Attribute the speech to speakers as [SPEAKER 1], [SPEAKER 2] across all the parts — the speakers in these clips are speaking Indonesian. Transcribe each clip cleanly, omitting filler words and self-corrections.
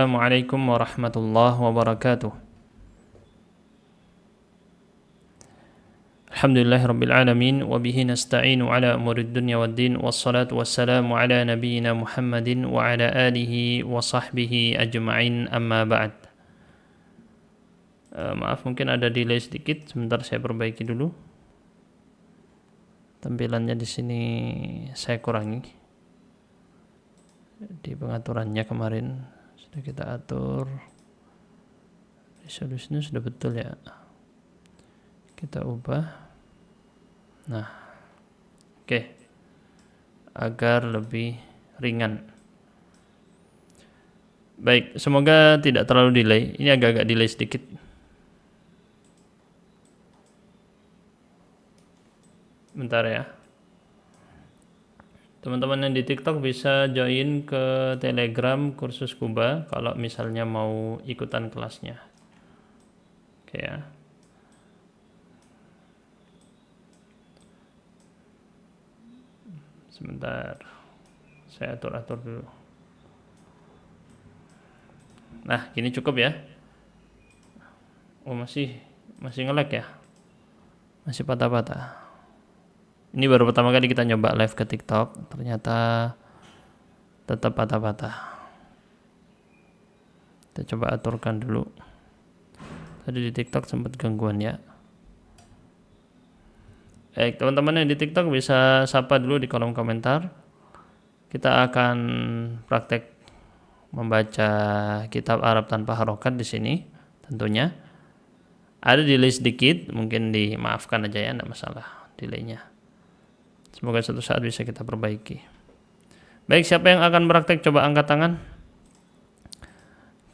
[SPEAKER 1] Assalamualaikum warahmatullahi wabarakatuh. Alhamdulillahirabbil alamin wa bihi nasta'inu ala umurid dunya waddin wassalatu wassalamu ala nabiyyina Muhammadin wa ala alihi wa sahbihi ajma'in amma ba'd. Maaf mungkin ada delay sedikit, sebentar saya perbaiki dulu. Tampilannya di sini saya kurangi. Di pengaturannya kemarin sudah kita atur. Resolusinya sudah betul ya. Kita ubah. Nah, oke. Agar lebih ringan. Baik, semoga tidak terlalu delay. Ini agak-agak delay sedikit. Bentar ya. Teman-teman yang di TikTok bisa join ke Telegram kursus Kuba kalau misalnya mau ikutan kelasnya. Oke ya. Sebentar. Saya atur-atur dulu. Nah, gini cukup ya. Oh, masih nge-lag ya. Masih patah-patah. Ini baru pertama kali kita nyoba live ke TikTok, ternyata tetap patah-patah. Kita coba aturkan dulu. Tadi di TikTok sempat gangguan ya. Baik, teman-teman yang di TikTok bisa sapa dulu di kolom komentar. Kita akan praktek membaca kitab Arab tanpa harokat di sini, tentunya. Ada delay sedikit, mungkin dimaafkan aja ya, tidak masalah delaynya. Semoga suatu saat bisa kita perbaiki. Baik, siapa yang akan praktek? Coba angkat tangan.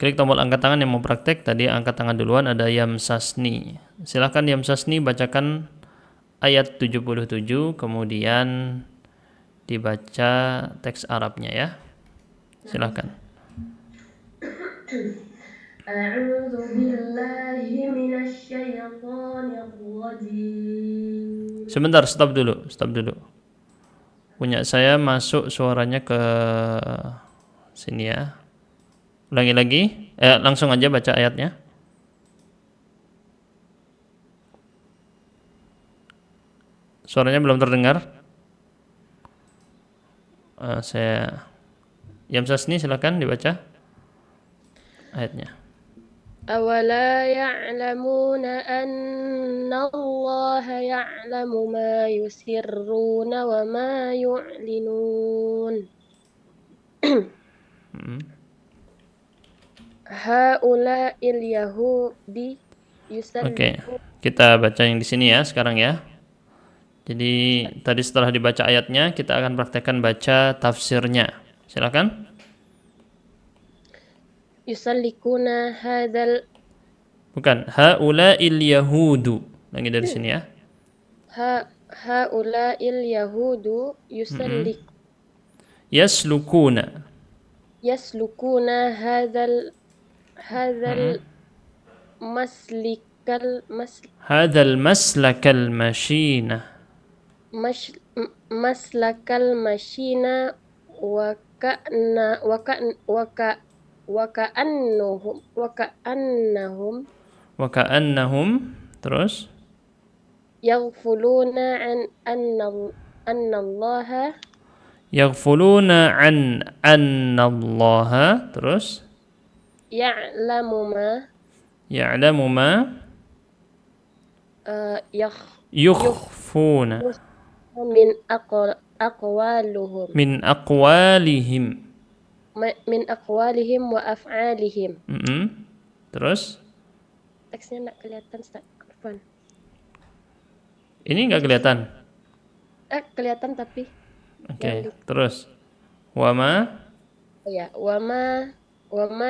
[SPEAKER 1] Klik tombol angkat tangan yang mau praktek. Tadi angkat tangan duluan, ada Yamsasni. Silahkan Yamsasni bacakan ayat 77, kemudian dibaca teks Arabnya ya. Silahkan.
[SPEAKER 2] A'udzu billahi minasy syaithanir rajim.
[SPEAKER 1] Sebentar, stop dulu. Punya saya masuk suaranya ke sini ya. Ulangi lagi. Langsung aja baca ayatnya. Suaranya belum terdengar. Saya Yamsasni, silakan dibaca ayatnya.
[SPEAKER 2] Awala ya'lamuna anna Allah ya'lamu ma yusirruna wa ma yu'linun. Haula'il yahudi
[SPEAKER 1] Oke,
[SPEAKER 2] yusalliku.
[SPEAKER 1] kita baca yang di sini ya sekarang ya. Jadi tadi setelah dibaca ayatnya, kita akan praktekkan baca tafsirnya. Silakan.
[SPEAKER 2] Yusallikuna hadzal
[SPEAKER 1] Bukan, haula'il yahudu. Lagi dari sini ya.
[SPEAKER 2] haula'il yahudu
[SPEAKER 1] Yaslukuna.
[SPEAKER 2] yaslukuna hadzal maslikal
[SPEAKER 1] Hadzal maslakal mashina.
[SPEAKER 2] maslakal mashina wa ka'na wa ka wa ka wa ka'annahum
[SPEAKER 1] Wa ka'annahum. Terus.
[SPEAKER 2] yaghfuluna an annallaha
[SPEAKER 1] Yaghfuluna an annallaha. Terus.
[SPEAKER 2] ya'lamu ma
[SPEAKER 1] Ya'lamu ma
[SPEAKER 2] yakh
[SPEAKER 1] yukhfuna
[SPEAKER 2] min aqwaluhum
[SPEAKER 1] min aqwalihim.
[SPEAKER 2] min aqwalihim wa af'alihim.
[SPEAKER 1] Terus.
[SPEAKER 2] Teksnya enggak kelihatan, Ustaz. Afwan.
[SPEAKER 1] Ini nggak kelihatan.
[SPEAKER 2] Kelihatan tapi
[SPEAKER 1] Oke, terus. Wama
[SPEAKER 2] ya, wama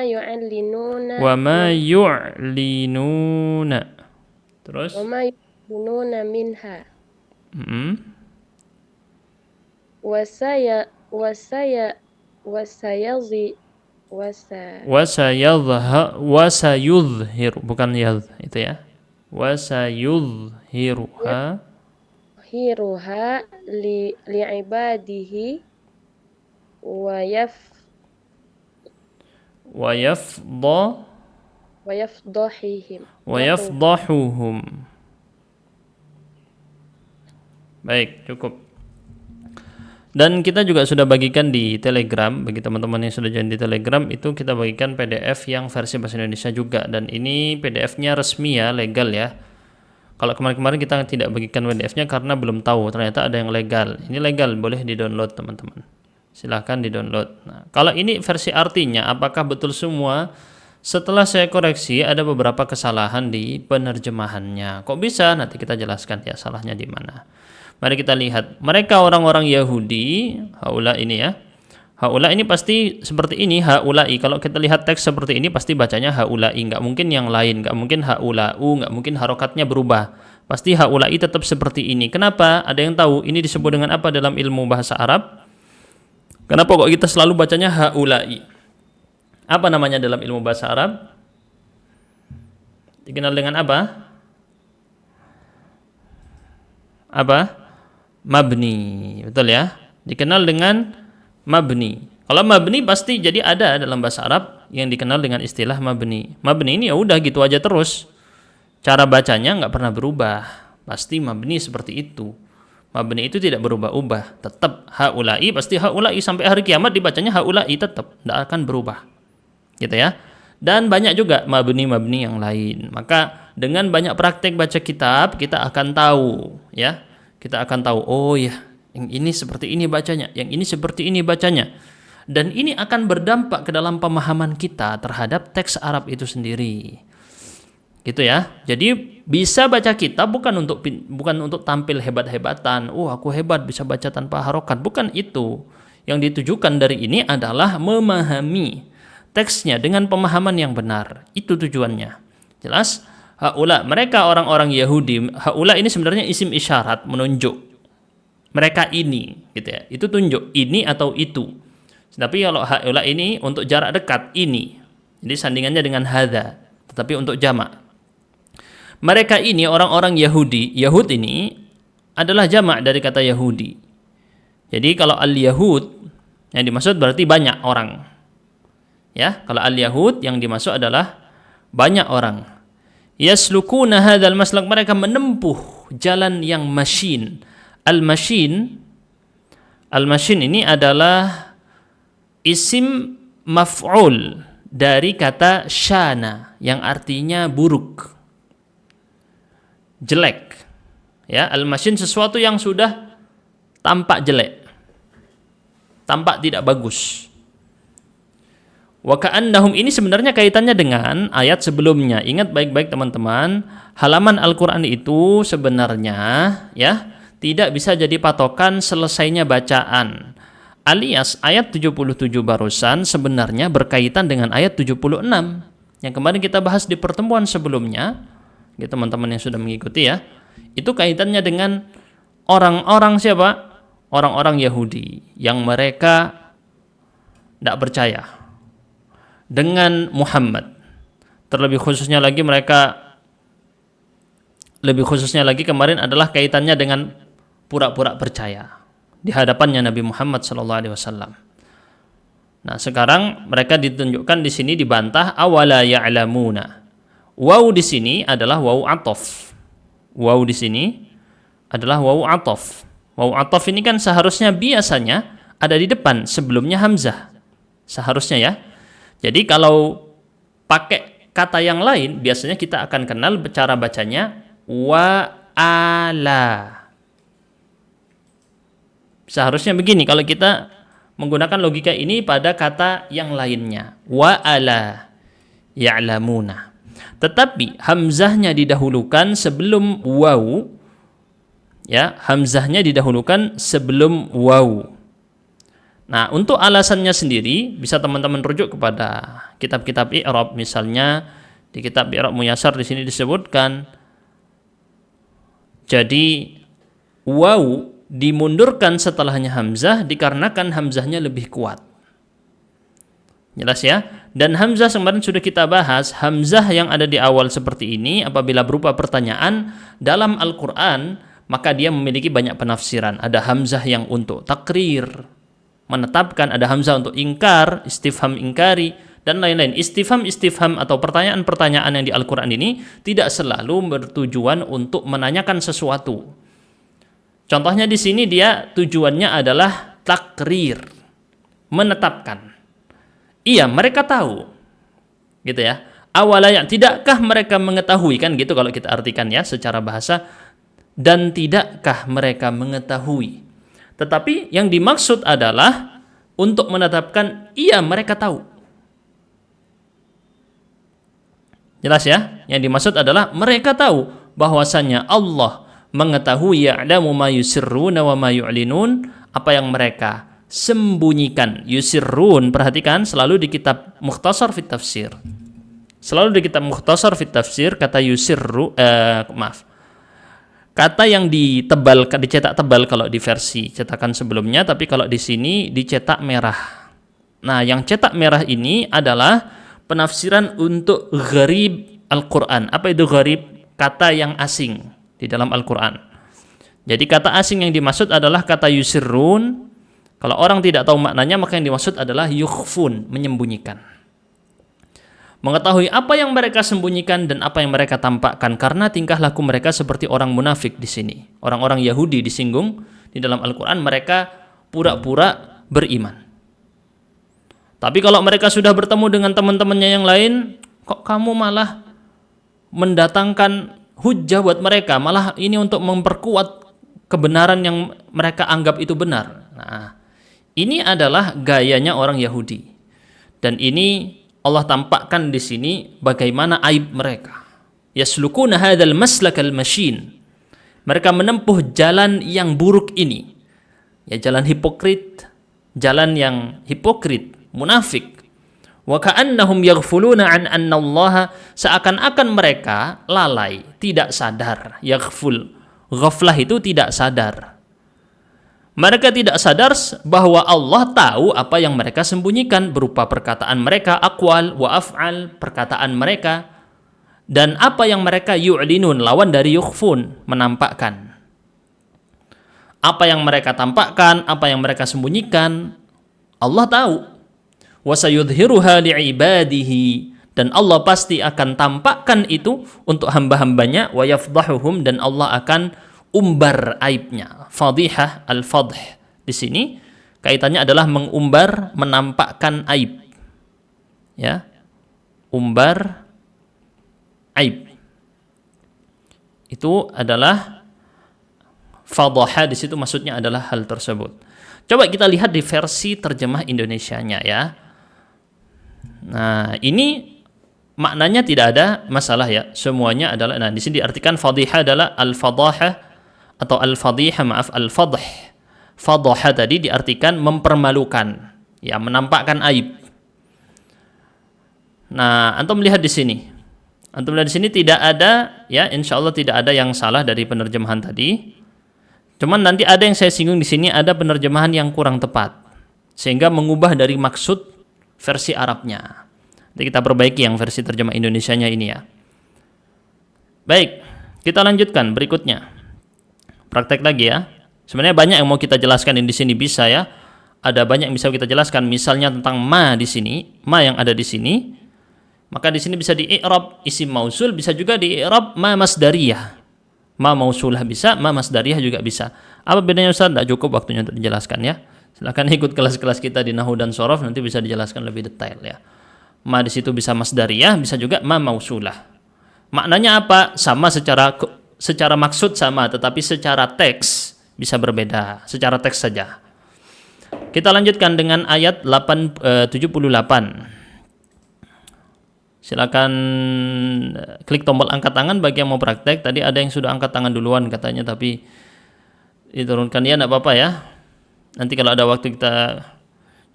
[SPEAKER 2] yu'allinuna
[SPEAKER 1] wama yu'linuna. Terus.
[SPEAKER 2] wama yu'allinuna minha wasaya wasaya wasayazi
[SPEAKER 1] wasayudhhiru, bukan yadh itu ya. Wasayudhhiruha
[SPEAKER 2] hiruha li'ibadihi wa
[SPEAKER 1] wa yafdha
[SPEAKER 2] ويفضحهم
[SPEAKER 1] wa yafdahuhum. Baik, cukup. Dan kita juga sudah bagikan di Telegram, bagi teman-teman yang sudah join di Telegram, itu kita bagikan PDF yang versi bahasa Indonesia juga. Dan ini PDF-nya resmi ya, legal ya. Kalau kemarin-kemarin kita tidak bagikan PDF-nya karena belum tahu, ternyata ada yang legal. Ini legal, boleh di-download teman-teman. Silahkan di-download. Nah, kalau ini versi artinya, apakah betul semua? Setelah saya koreksi, ada beberapa kesalahan di penerjemahannya. Kok bisa? Nanti kita jelaskan ya salahnya di mana. Mari kita lihat. Mereka orang-orang Yahudi, haula ini ya. Haula ini pasti seperti ini, haulai. Kalau kita lihat teks seperti ini pasti bacanya haulai, nggak mungkin yang lain, nggak mungkin haulau, nggak mungkin harokatnya berubah. Pasti haulai tetap seperti ini. Kenapa? Ada yang tahu ini disebut dengan apa dalam ilmu bahasa Arab? Kenapa kok kita selalu bacanya haulai? Apa namanya dalam ilmu bahasa Arab? Dikenal dengan apa? Apa? Mabni, betul ya? Dikenal dengan mabni. Kalau mabni pasti jadi ada dalam bahasa Arab yang dikenal dengan istilah mabni. Mabni ini ya udah gitu aja terus. Cara bacanya nggak pernah berubah. Pasti mabni seperti itu. Mabni itu tidak berubah-ubah. Tetap haulai, pasti haulai sampai hari kiamat dibacanya haulai tetap, tidak akan berubah. Gitu ya. Dan banyak juga mabni-mabni yang lain. Maka dengan banyak praktek baca kitab kita akan tahu ya. Kita akan tahu, oh ya, yang ini seperti ini bacanya, yang ini seperti ini bacanya. Dan ini akan berdampak ke dalam pemahaman kita terhadap teks Arab itu sendiri. Gitu ya. Jadi bisa baca kitab bukan untuk tampil hebat-hebatan. Oh, aku hebat bisa baca tanpa harokat. Bukan itu. Yang ditujukan dari ini adalah memahami teksnya dengan pemahaman yang benar. Itu tujuannya. Jelas? Haula, mereka orang-orang Yahudi, haula ini sebenarnya isim isyarat, menunjuk. Mereka ini, gitu ya. Itu tunjuk, ini atau itu. Tapi kalau haula ini untuk jarak dekat, ini. Jadi sandingannya dengan hadza, tetapi untuk jamak. Mereka ini orang-orang Yahudi, Yahud ini adalah jamak dari kata Yahudi. Jadi kalau al-Yahud, yang dimaksud berarti banyak orang. Ya, kalau al-Yahud yang dimaksud adalah banyak orang. Yaslukuna hadzal maslak, mereka menempuh jalan yang masyin. Al-masyin ini adalah isim maf'ul dari kata syana yang artinya buruk, jelek. Ya, al-masyin sesuatu yang sudah tampak jelek, tampak tidak bagus. Wa ka'annahum ini sebenarnya kaitannya dengan ayat sebelumnya. Ingat baik-baik teman-teman, halaman Al-Qur'an itu sebenarnya ya tidak bisa jadi patokan selesainya bacaan. Alias ayat 77 barusan sebenarnya berkaitan dengan ayat 76 yang kemarin kita bahas di pertemuan sebelumnya. Ya, teman-teman yang sudah mengikuti ya. Itu kaitannya dengan orang-orang siapa? Orang-orang Yahudi yang mereka tidak percaya dengan Muhammad. Terlebih khususnya lagi kemarin adalah kaitannya dengan pura-pura percaya di hadapannya Nabi Muhammad SAW. Nah, sekarang mereka ditunjukkan di sini dibantah awala ya'lamuna. Waw di sini adalah waw atof. Waw di sini adalah waw atof. Waw atof ini kan seharusnya biasanya ada di depan sebelumnya hamzah. Seharusnya ya. Jadi kalau pakai kata yang lain, biasanya kita akan kenal cara bacanya wa ala. Seharusnya begini kalau kita menggunakan logika ini pada kata yang lainnya. Wa ala ya'lamuna. Tetapi hamzahnya didahulukan sebelum waw. Ya, hamzahnya didahulukan sebelum waw. Nah, untuk alasannya sendiri bisa teman-teman rujuk kepada kitab-kitab i'rab, misalnya di kitab i'rab Muyassar di sini disebutkan. Jadi waw dimundurkan setelahnya hamzah dikarenakan hamzahnya lebih kuat. Jelas ya? Dan hamzah kemarin sudah kita bahas, hamzah yang ada di awal seperti ini apabila berupa pertanyaan dalam Al-Qur'an, maka dia memiliki banyak penafsiran. Ada hamzah yang untuk takrir, menetapkan, ada hamzah untuk ingkar, istifham ingkari, dan lain-lain. Istifham atau pertanyaan-pertanyaan yang di Al-Quran ini tidak selalu bertujuan untuk menanyakan sesuatu. Contohnya di sini dia tujuannya adalah takrir, menetapkan. Iya, mereka tahu. Gitu ya. Awalaya, tidakkah mereka mengetahui, kan gitu kalau kita artikan ya secara bahasa, dan tidakkah mereka mengetahui. Tetapi yang dimaksud adalah untuk menetapkan, iya mereka tahu. Jelas ya? Yang dimaksud adalah mereka tahu bahwasannya Allah mengetahui ya'lamu ma yusirruna wa ma yu'linun, apa yang mereka sembunyikan. Yusirrun, perhatikan selalu di kitab Mukhtasar fit Tafsir. Selalu di kitab Mukhtasar fit Tafsir kata yusirru, kata yang dicetak tebal kalau di versi cetakan sebelumnya, tapi kalau di sini dicetak merah. Nah, yang cetak merah ini adalah penafsiran untuk gharib Al-Quran. Apa itu gharib? Kata yang asing di dalam Al-Quran. Jadi kata asing yang dimaksud adalah kata yusirrun. Kalau orang tidak tahu maknanya, maka yang dimaksud adalah yukhfun, menyembunyikan. Mengetahui apa yang mereka sembunyikan dan apa yang mereka tampakkan, karena tingkah laku mereka seperti orang munafik di sini. Orang-orang Yahudi disinggung di dalam Al-Quran, mereka pura-pura beriman. Tapi kalau mereka sudah bertemu dengan teman-temannya yang lain, kok kamu malah mendatangkan hujjah buat mereka, malah ini untuk memperkuat kebenaran yang mereka anggap itu benar. Nah, ini adalah gayanya orang Yahudi. Dan ini Allah tampakkan di sini bagaimana aib mereka. Yaslukuna hadzal maslakal mashin. Mereka menempuh jalan yang buruk ini. Ya, jalan hipokrit, jalan yang hipokrit, munafik. Wa ka'annahum yaghfuluna an anna Allah, seakan-akan mereka lalai, tidak sadar. Yaghful, ghaflah itu tidak sadar. Mereka tidak sadar bahwa Allah tahu apa yang mereka sembunyikan berupa perkataan mereka, aqwal wa af'al, perkataan mereka, dan apa yang mereka yu'linun, lawan dari yukhfun, menampakkan. Apa yang mereka tampakkan, apa yang mereka sembunyikan, Allah tahu. Wa sayudhiruha li'ibadihi, dan Allah pasti akan tampakkan itu untuk hamba-hambanya, wa yafdahuhum, dan Allah akan umbar aibnya. Fadihah, al-fadh di sini kaitannya adalah mengumbar, menampakkan aib. Ya. Umbar aib. Itu adalah fadhah, di situ maksudnya adalah hal tersebut. Coba kita lihat di versi terjemah Indonesianya ya. Nah, ini maknanya tidak ada masalah ya. Semuanya adalah, nah di sini diartikan fadihah adalah al-fadhah atau al-fadhihah, maaf, al-fadh. Fadhah tadi diartikan mempermalukan, ya, menampakkan aib. Nah, antum lihat di sini. Antum lihat di sini tidak ada, ya, insyaallah tidak ada yang salah dari penerjemahan tadi. Cuman nanti ada yang saya singgung di sini, ada penerjemahan yang kurang tepat sehingga mengubah dari maksud versi Arabnya. Jadi kita perbaiki yang versi terjemah Indonesianya ini ya. Baik, kita lanjutkan berikutnya. Praktek lagi ya. Sebenarnya banyak yang mau kita jelaskan di sini, bisa ya. Ada banyak yang bisa kita jelaskan, misalnya tentang ma di sini, ma yang ada di sini. Maka di sini bisa di i'rab isim mausul, bisa juga di i'rab ma masdariyah. Ma mausulah bisa, ma masdariyah juga bisa. Apa bedanya Ustaz? Tidak cukup waktunya untuk dijelaskan ya. Silakan ikut kelas-kelas kita di Nahwu dan Shorof, nanti bisa dijelaskan lebih detail ya. Ma di situ bisa masdariyah, bisa juga ma mausulah. Maknanya apa? Sama secara maksud sama, tetapi secara teks bisa berbeda. Secara teks saja. Kita lanjutkan dengan ayat 78. Silakan klik tombol angkat tangan bagi yang mau praktek. Tadi ada yang sudah angkat tangan duluan katanya, tapi diturunkan ya, enggak apa-apa ya. Nanti kalau ada waktu kita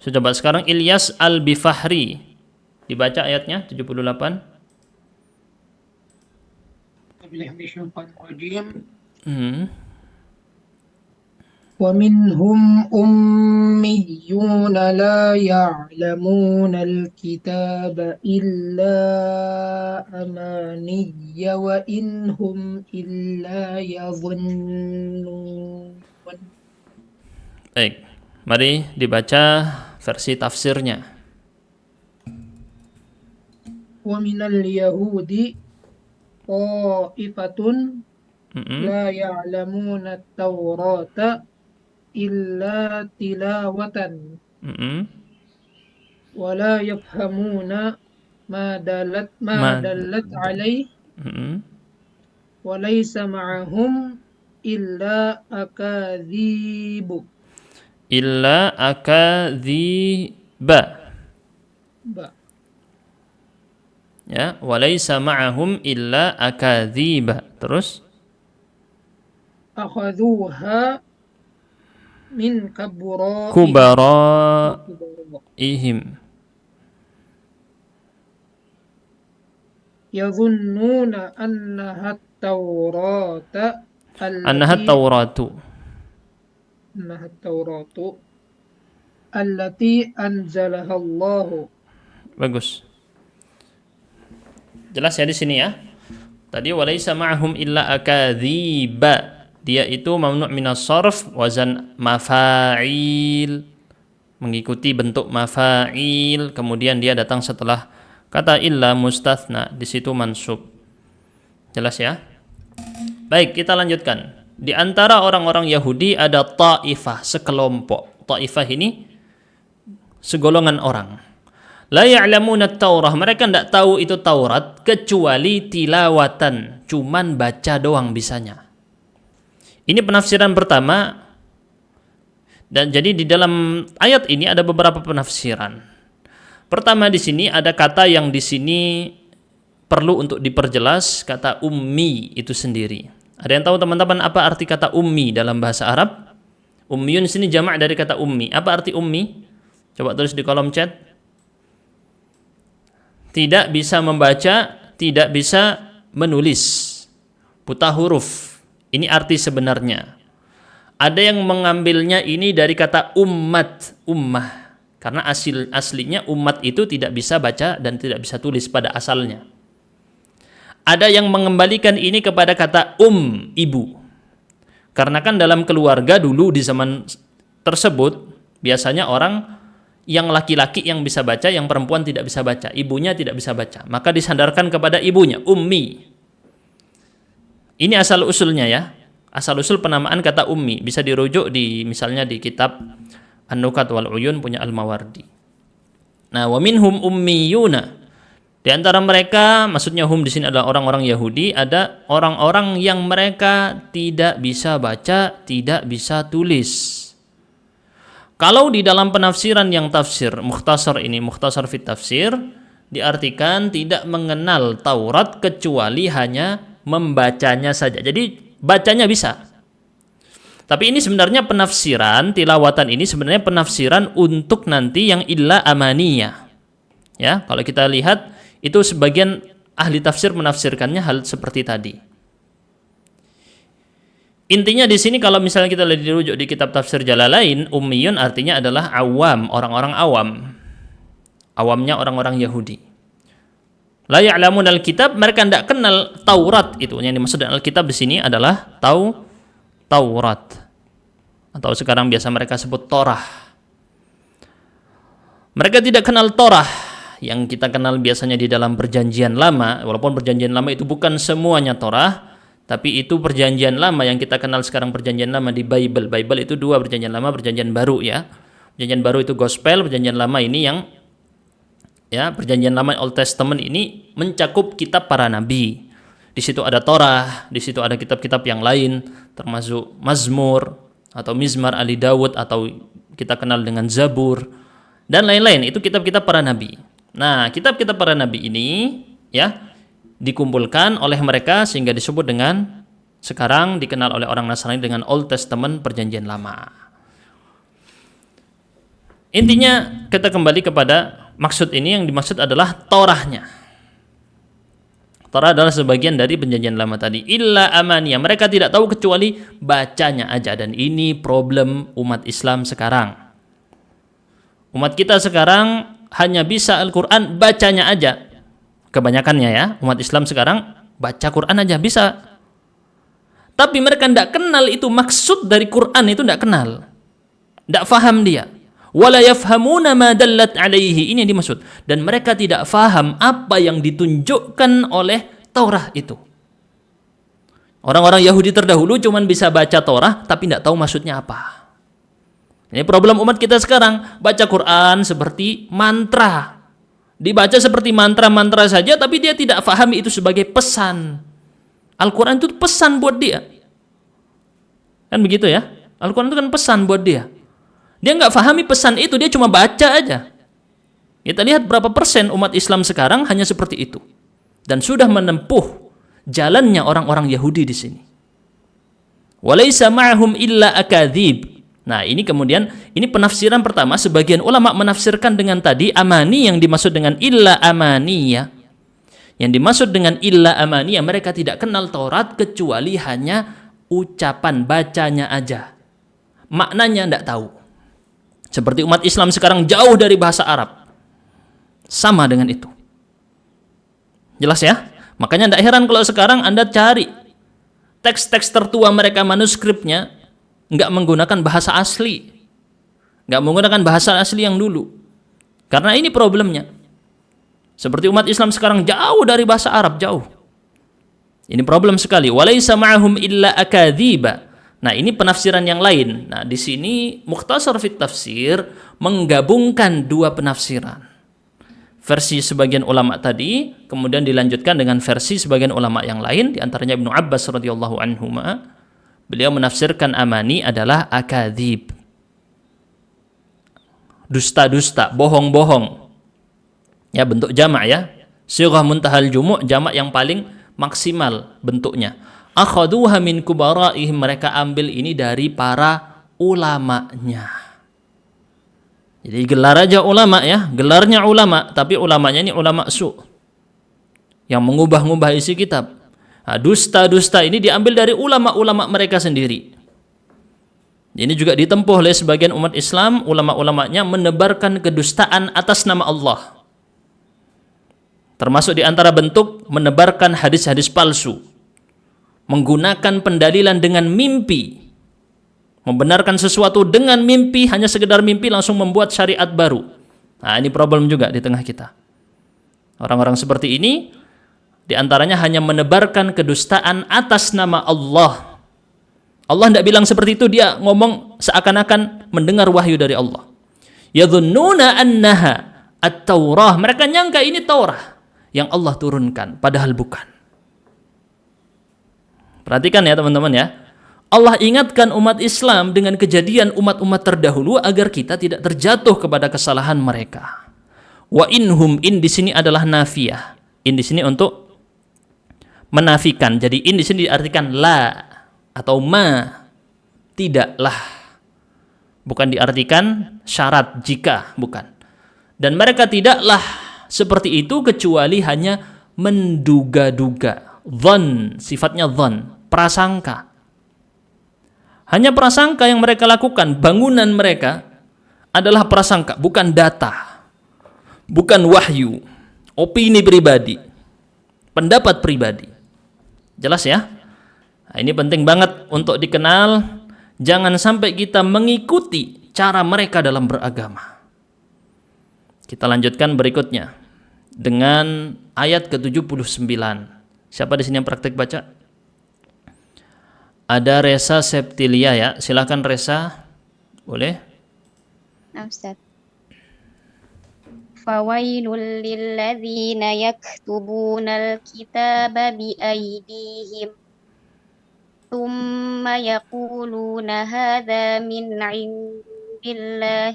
[SPEAKER 1] coba. Sekarang Ilyas Al-Bifahri. Dibaca ayatnya 78.
[SPEAKER 3] ومنهم أميون لا يعلمون الكتاب إلا أماني وإن هم إلا يظنون.
[SPEAKER 1] Baik, mari dibaca versi tafsirnya.
[SPEAKER 3] wa minal yahudi ta'ifatun
[SPEAKER 1] Mm-mm.
[SPEAKER 3] la ya'lamuna at-taurata illa tilawatan
[SPEAKER 1] Mm-mm.
[SPEAKER 3] wa la yafhamuna ma
[SPEAKER 1] Ma
[SPEAKER 3] dallat alaih
[SPEAKER 1] Mm-mm.
[SPEAKER 3] wa laysa ma'ahum illa akadzibu.
[SPEAKER 1] Illa akadziba.
[SPEAKER 3] Ba.
[SPEAKER 1] Ya, walaysa ma'ahum illa akadziba. Terus
[SPEAKER 3] Akhadhuha min kaburaihim.
[SPEAKER 1] kubaraihim.
[SPEAKER 3] Yadhunnuna annaha at-taurata
[SPEAKER 1] Annaha
[SPEAKER 3] allati
[SPEAKER 1] tauratu.
[SPEAKER 3] annaha at-tauratu allati anzalaha Allahu.
[SPEAKER 1] Bagus. Jelas ya di sini ya. Tadi walaysa ma'ahum illa akadziba. Dia itu mamnu' minas sarf, wazan mafa'il, mengikuti bentuk mafa'il, kemudian dia datang setelah kata illa mustathna, di situ mansub. Jelas ya? Baik, kita lanjutkan. Di antara orang-orang Yahudi ada ta'ifah, sekelompok. Ta'ifah ini segolongan orang. La ya'lamuna at-Taurah, mereka tidak tahu itu Taurat kecuali tilawatan, cuman baca doang bisanya. Ini penafsiran pertama, dan jadi di dalam ayat ini ada beberapa penafsiran. Pertama, di sini ada kata yang di sini perlu untuk diperjelas, kata ummi itu sendiri. Ada yang tahu teman-teman apa arti kata ummi dalam bahasa Arab? Ummiyun sini jamak dari kata ummi. Apa arti ummi? Coba tulis di kolom chat. Tidak bisa membaca, tidak bisa menulis, buta huruf. Ini arti sebenarnya. Ada yang mengambilnya ini dari kata ummat, ummah. Karena aslinya umat itu tidak bisa baca dan tidak bisa tulis pada asalnya. Ada yang mengembalikan ini kepada kata ibu. Karena kan dalam keluarga dulu di zaman tersebut, biasanya orang yang laki-laki yang bisa baca, yang perempuan tidak bisa baca, ibunya tidak bisa baca, maka disandarkan kepada ibunya, ummi. Ini asal usulnya ya, asal usul penamaan kata ummi bisa dirujuk di misalnya di kitab An-Nukat wal Uyun punya Al-Mawardi. Nah, wa minhum ummiyuna. Di antara mereka, maksudnya hum di sini adalah orang-orang Yahudi, ada orang-orang yang mereka tidak bisa baca, tidak bisa tulis. Kalau di dalam penafsiran yang tafsir mukhtasar ini, mukhtasar fit tafsir, diartikan tidak mengenal Taurat kecuali hanya membacanya saja. Jadi bacanya bisa. Tapi ini sebenarnya penafsiran, tilawatan ini sebenarnya penafsiran untuk nanti yang illa amaniyah. Ya, kalau kita lihat itu sebagian ahli tafsir menafsirkannya hal seperti tadi. Intinya di sini kalau misalnya kita lihat dirujuk di kitab tafsir Jalalain, ummiyun artinya adalah awam, orang-orang awam. Awamnya orang-orang Yahudi. La ya'lamun al-kitab, mereka tidak kenal Taurat itu. Yang dimaksud dengan al-kitab di sini adalah Taurat. Atau sekarang biasa mereka sebut Torah. Mereka tidak kenal Torah yang kita kenal biasanya di dalam perjanjian lama, walaupun perjanjian lama itu bukan semuanya Torah, tapi itu perjanjian lama yang kita kenal sekarang perjanjian lama di Bible. Bible itu dua, perjanjian lama, perjanjian baru ya. Perjanjian baru itu gospel, perjanjian lama ini yang ya, perjanjian lama Old Testament ini mencakup kitab para nabi. Di situ ada Torah, di situ ada kitab-kitab yang lain, termasuk Mazmur atau Mizmar Ali Dawud atau kita kenal dengan Zabur dan lain-lain. Itu kitab-kitab para nabi. Nah, kitab-kitab para nabi ini ya dikumpulkan oleh mereka sehingga disebut dengan sekarang dikenal oleh orang Nasrani dengan Old Testament perjanjian lama. Intinya kita kembali kepada maksud ini, yang dimaksud adalah Torahnya. Torah adalah sebagian dari perjanjian lama tadi. Illa amaniyah, mereka tidak tahu kecuali bacanya aja. Dan ini problem umat Islam sekarang. Umat kita sekarang hanya bisa Al-Quran bacanya aja. Kebanyakannya ya, umat Islam sekarang baca Quran aja bisa. Tapi mereka tidak kenal itu maksud dari Quran, itu tidak kenal. Tidak faham dia. Wala yafhamuna ma dallat alaihi. Ini yang dimaksud. Dan mereka tidak faham apa yang ditunjukkan oleh Taurat itu. Orang-orang Yahudi terdahulu cuma bisa baca Taurat tapi tidak tahu maksudnya apa. Ini problem umat kita sekarang. Baca Quran seperti mantra. Dibaca seperti mantra-mantra saja tapi dia tidak fahami itu sebagai pesan. Al-Quran itu pesan buat dia. Kan begitu ya? Al-Quran itu kan pesan buat dia. Dia nggak fahami pesan itu, dia cuma baca aja. Kita lihat berapa persen umat Islam sekarang hanya seperti itu. Dan sudah menempuh jalannya orang-orang Yahudi di sini. Walaysa ma'hum illa akadzib. Nah, ini kemudian, ini penafsiran pertama. Sebagian ulama menafsirkan dengan tadi amani yang dimaksud dengan illa amaniya. Yang dimaksud dengan illa amaniya, mereka tidak kenal Taurat kecuali hanya ucapan bacanya aja. Maknanya tidak tahu. Seperti umat Islam sekarang jauh dari bahasa Arab. Sama dengan itu. Jelas ya? Makanya tidak heran kalau sekarang Anda cari teks-teks tertua mereka, manuskripnya nggak menggunakan bahasa asli. Nggak menggunakan bahasa asli yang dulu. Karena ini problemnya. Seperti umat Islam sekarang jauh dari bahasa Arab, jauh. Ini problem sekali. Walaysa ma'hum illa akadziba. Nah, ini penafsiran yang lain. Nah, di sini Mukhtasar fit Tafsir menggabungkan dua penafsiran. Versi sebagian ulama tadi, kemudian dilanjutkan dengan versi sebagian ulama yang lain, di antaranya Ibnu Abbas radhiyallahu anhuma. Beliau menafsirkan amani adalah akadzib. Dusta-dusta, bohong-bohong. Ya, bentuk jamak ya. Sighah muntahal jumu', jamak yang paling maksimal bentuknya. Akhaduha min kubaraihim, mereka ambil ini dari para ulamanya. Jadi gelar aja ulama ya, gelarnya ulama, tapi ulamanya ini ulama su yang mengubah-ubah isi kitab. Nah, dusta-dusta ini diambil dari ulama-ulama mereka sendiri. Ini juga ditempuh oleh sebagian umat Islam, ulama-ulamanya menebarkan kedustaan atas nama Allah. Termasuk di antara bentuk menebarkan hadis-hadis palsu. Menggunakan pendalilan dengan mimpi, membenarkan sesuatu dengan mimpi, hanya sekedar mimpi langsung membuat syariat baru. Nah, ini problem juga di tengah kita. Orang-orang seperti ini diantaranya hanya menebarkan kedustaan atas nama Allah. Allah tidak bilang seperti itu, dia ngomong seakan-akan mendengar wahyu dari Allah. Yadhunnuna annaha at-Taurah, mereka nyangka ini Taurah yang Allah turunkan, padahal bukan. Perhatikan ya teman-teman ya. Allah ingatkan umat Islam dengan kejadian umat-umat terdahulu agar kita tidak terjatuh kepada kesalahan mereka. Wa inhum, in di sini adalah nafiyah. In di sini untuk menafikan. Jadi in di sini diartikan la atau ma, tidaklah. Bukan diartikan syarat jika, bukan. Dan mereka tidaklah seperti itu kecuali hanya menduga-duga. Dhann, sifatnya dhann, prasangka. Hanya prasangka yang mereka lakukan. Bangunan mereka adalah prasangka, bukan data, bukan wahyu, opini pribadi, pendapat pribadi. Jelas ya? Nah, ini penting banget untuk dikenal. Jangan sampai kita mengikuti cara mereka dalam beragama. Kita lanjutkan berikutnya dengan ayat ke-79. Siapa di sini yang praktek baca? Ada Resa Septilia ya. Silakan Resa. Boleh?
[SPEAKER 4] Nah, Ustaz. Fawailul lilladzina yaktubunal kitaba biaydihim thumma yaquluna hadza min indillah.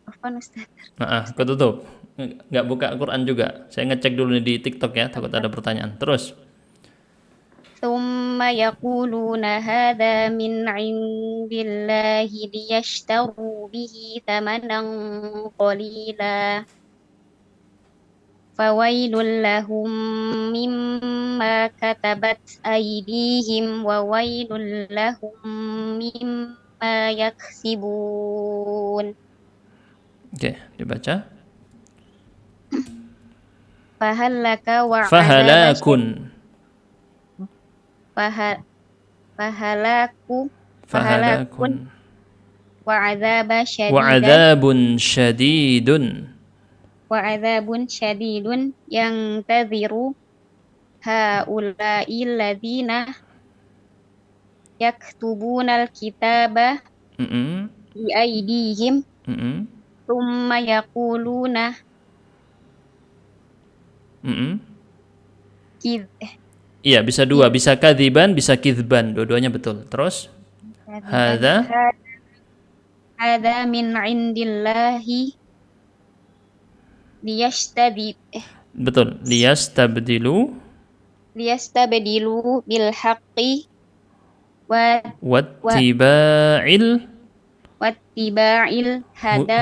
[SPEAKER 4] Apa Ustaz?
[SPEAKER 1] Ketutup. Nggak buka Quran juga. Saya ngecek dulu nih di TikTok ya, takut ada pertanyaan. Terus.
[SPEAKER 4] Thumma yaquluna hadza min indillahi liyashtaru bihi thamanan qalila. Fawailul lahum mimma katabat aydihim wa wailul lahum mimma yaksibun.
[SPEAKER 1] Oke, dibaca.
[SPEAKER 4] Fahalaka wa
[SPEAKER 1] Fahalakun.
[SPEAKER 4] fahalakun
[SPEAKER 1] Wa'adzabun syadidun.
[SPEAKER 4] wa'adzabun syadidun yang tadhiru haula'i alladzina yaktubunal kitaba
[SPEAKER 1] Mm-mm.
[SPEAKER 4] bi aydihim
[SPEAKER 1] Mm-mm.
[SPEAKER 4] thumma yaquluna
[SPEAKER 1] Mm-mm.
[SPEAKER 4] kidh
[SPEAKER 1] Iya, bisa dua, bisa kadziban, bisa kizban, dua-duanya betul. Terus hadza
[SPEAKER 4] hadza min indillahi
[SPEAKER 1] betul, liyastabdilu
[SPEAKER 4] liyastabdilu bil haqqi wa
[SPEAKER 1] wattiba'il
[SPEAKER 4] wattiba'il
[SPEAKER 1] huda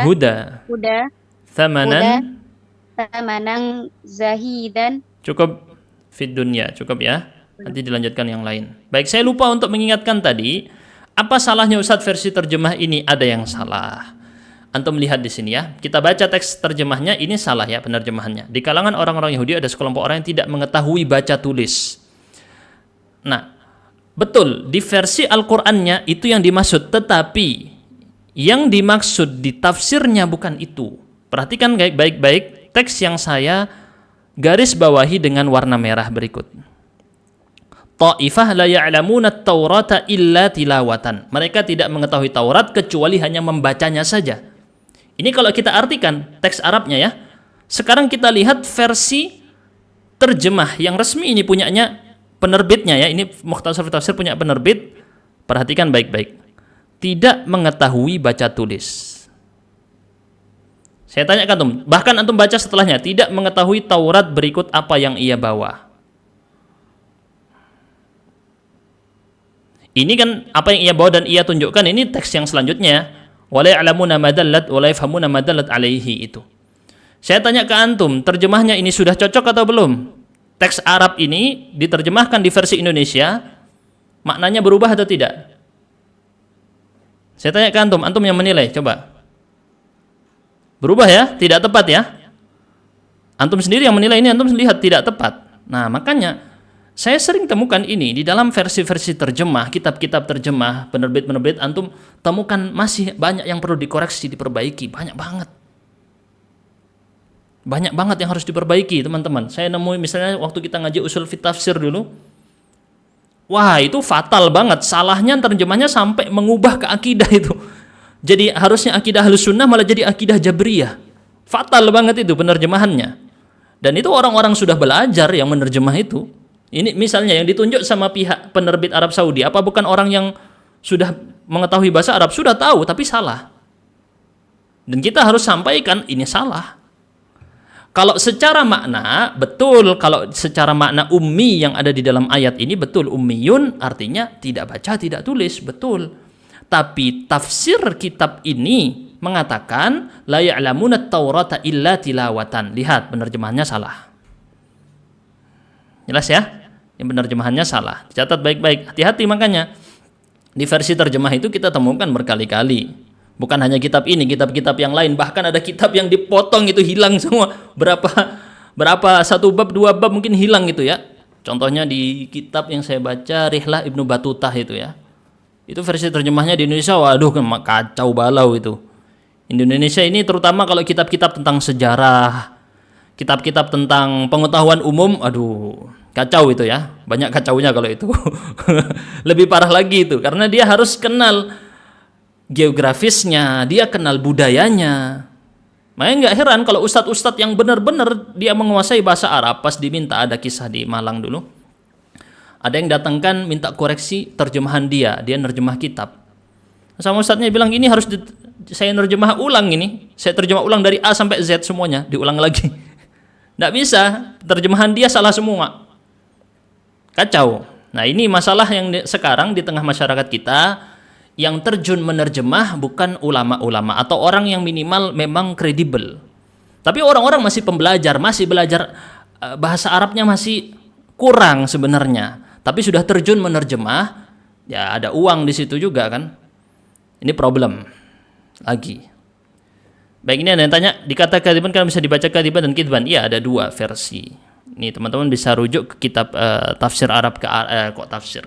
[SPEAKER 4] huda
[SPEAKER 1] thamanan.
[SPEAKER 4] thamanan zahidan.
[SPEAKER 1] Cukup fit dunya, cukup ya. Nanti dilanjutkan yang lain. Baik, saya lupa untuk mengingatkan tadi, apa salahnya Ustadz versi terjemah ini? Ada yang salah. Antum lihat di sini ya. Kita baca teks terjemahnya, ini salah ya penerjemahannya. Di kalangan orang-orang Yahudi ada sekelompok orang yang tidak mengetahui baca tulis. Nah, betul, di versi Al-Qur'annya itu yang dimaksud, tetapi yang dimaksud di tafsirnya bukan itu. Perhatikan baik-baik teks yang saya garis bawahi dengan warna merah berikut. Ta'ifah la ya'lamuna at-taurata illa tilawatan. Mereka tidak mengetahui Taurat kecuali hanya membacanya saja. Ini kalau kita artikan teks Arabnya ya. Sekarang kita lihat versi terjemah yang resmi, ini punyanya penerbitnya ya. Ini Mukhtasar Tafsir punya penerbit. Perhatikan baik-baik. Tidak mengetahui baca tulis. Saya tanya ke antum, bahkan antum baca setelahnya, tidak mengetahui Taurat berikut apa yang ia bawa. Ini kan apa yang ia bawa dan ia tunjukkan, ini teks yang selanjutnya. Wala ya'lamuna ma dallat wala yafhamuna ma dallat alaihi itu. Saya tanya ke antum, terjemahnya ini sudah cocok atau belum? Teks Arab ini diterjemahkan di versi Indonesia, maknanya berubah atau tidak? Saya tanya ke antum, antum yang menilai, coba. Berubah ya? Tidak tepat ya? Antum sendiri yang menilai ini, antum lihat tidak tepat. Nah, makanya saya sering temukan ini di dalam versi-versi terjemah, kitab-kitab terjemah, penerbit-penerbit, antum temukan masih banyak yang perlu dikoreksi, diperbaiki, banyak banget. Banyak banget yang harus diperbaiki, teman-teman. Saya nemuin misalnya waktu kita ngaji usul fit tafsir dulu. Wah, itu fatal banget. Salahnya terjemahnya sampai mengubah ke akidah itu. Jadi harusnya akidah Ahlus Sunnah malah jadi akidah Jabriyah. Fatal banget itu penerjemahannya. Dan itu orang-orang sudah belajar yang menerjemah itu. Ini misalnya yang ditunjuk sama pihak penerbit Arab Saudi, apa bukan orang yang sudah mengetahui bahasa Arab? Sudah tahu, tapi salah. Dan kita harus sampaikan ini salah. Kalau secara makna, betul. Kalau secara makna ummi yang ada di dalam ayat ini, betul. Ummiyun artinya tidak baca, tidak tulis, betul. Tapi tafsir kitab ini mengatakan la ya'lamuna at-taurata illa tilawatan. Lihat, penerjemahannya salah. Jelas ya? Yang penerjemahannya salah. Dicatat baik-baik. Hati-hati makanya. Di versi terjemah itu kita temukan berkali-kali. Bukan hanya kitab ini, kitab-kitab yang lain. Bahkan ada kitab yang dipotong itu hilang semua. Berapa satu bab, dua bab mungkin hilang gitu ya. Contohnya di kitab yang saya baca, Rihlah Ibnu Batutah itu ya. Itu versi terjemahnya di Indonesia, waduh kacau balau itu. Indonesia ini terutama kalau kitab-kitab tentang sejarah, kitab-kitab tentang pengetahuan umum, aduh kacau itu ya. Banyak kacaunya kalau itu. Lebih parah lagi itu, karena dia harus kenal geografisnya, dia kenal budayanya. Makanya nggak heran kalau ustadz-ustadz yang benar-benar dia menguasai bahasa Arab, pas diminta, ada kisah di Malang dulu. Ada yang datangkan minta koreksi terjemahan dia nerjemah kitab. Sama ustadznya bilang ini harus saya nerjemah ulang ini. Saya terjemah ulang dari A sampai Z semuanya, diulang lagi. Nggak bisa, terjemahan dia salah semua. Kacau. Nah, ini masalah yang sekarang di tengah masyarakat kita, yang terjun menerjemah bukan ulama-ulama atau orang yang minimal memang kredibel. Tapi orang-orang masih pembelajar, masih belajar bahasa Arabnya masih kurang sebenarnya. Tapi sudah terjun menerjemah, ya ada uang di situ juga kan. Ini problem lagi. Baik, ini ada yang tanya, dikata kadiban kan bisa dibaca kadiban dan kidban. Iya, ada dua versi. Ini teman-teman bisa rujuk ke kitab tafsir Arab ke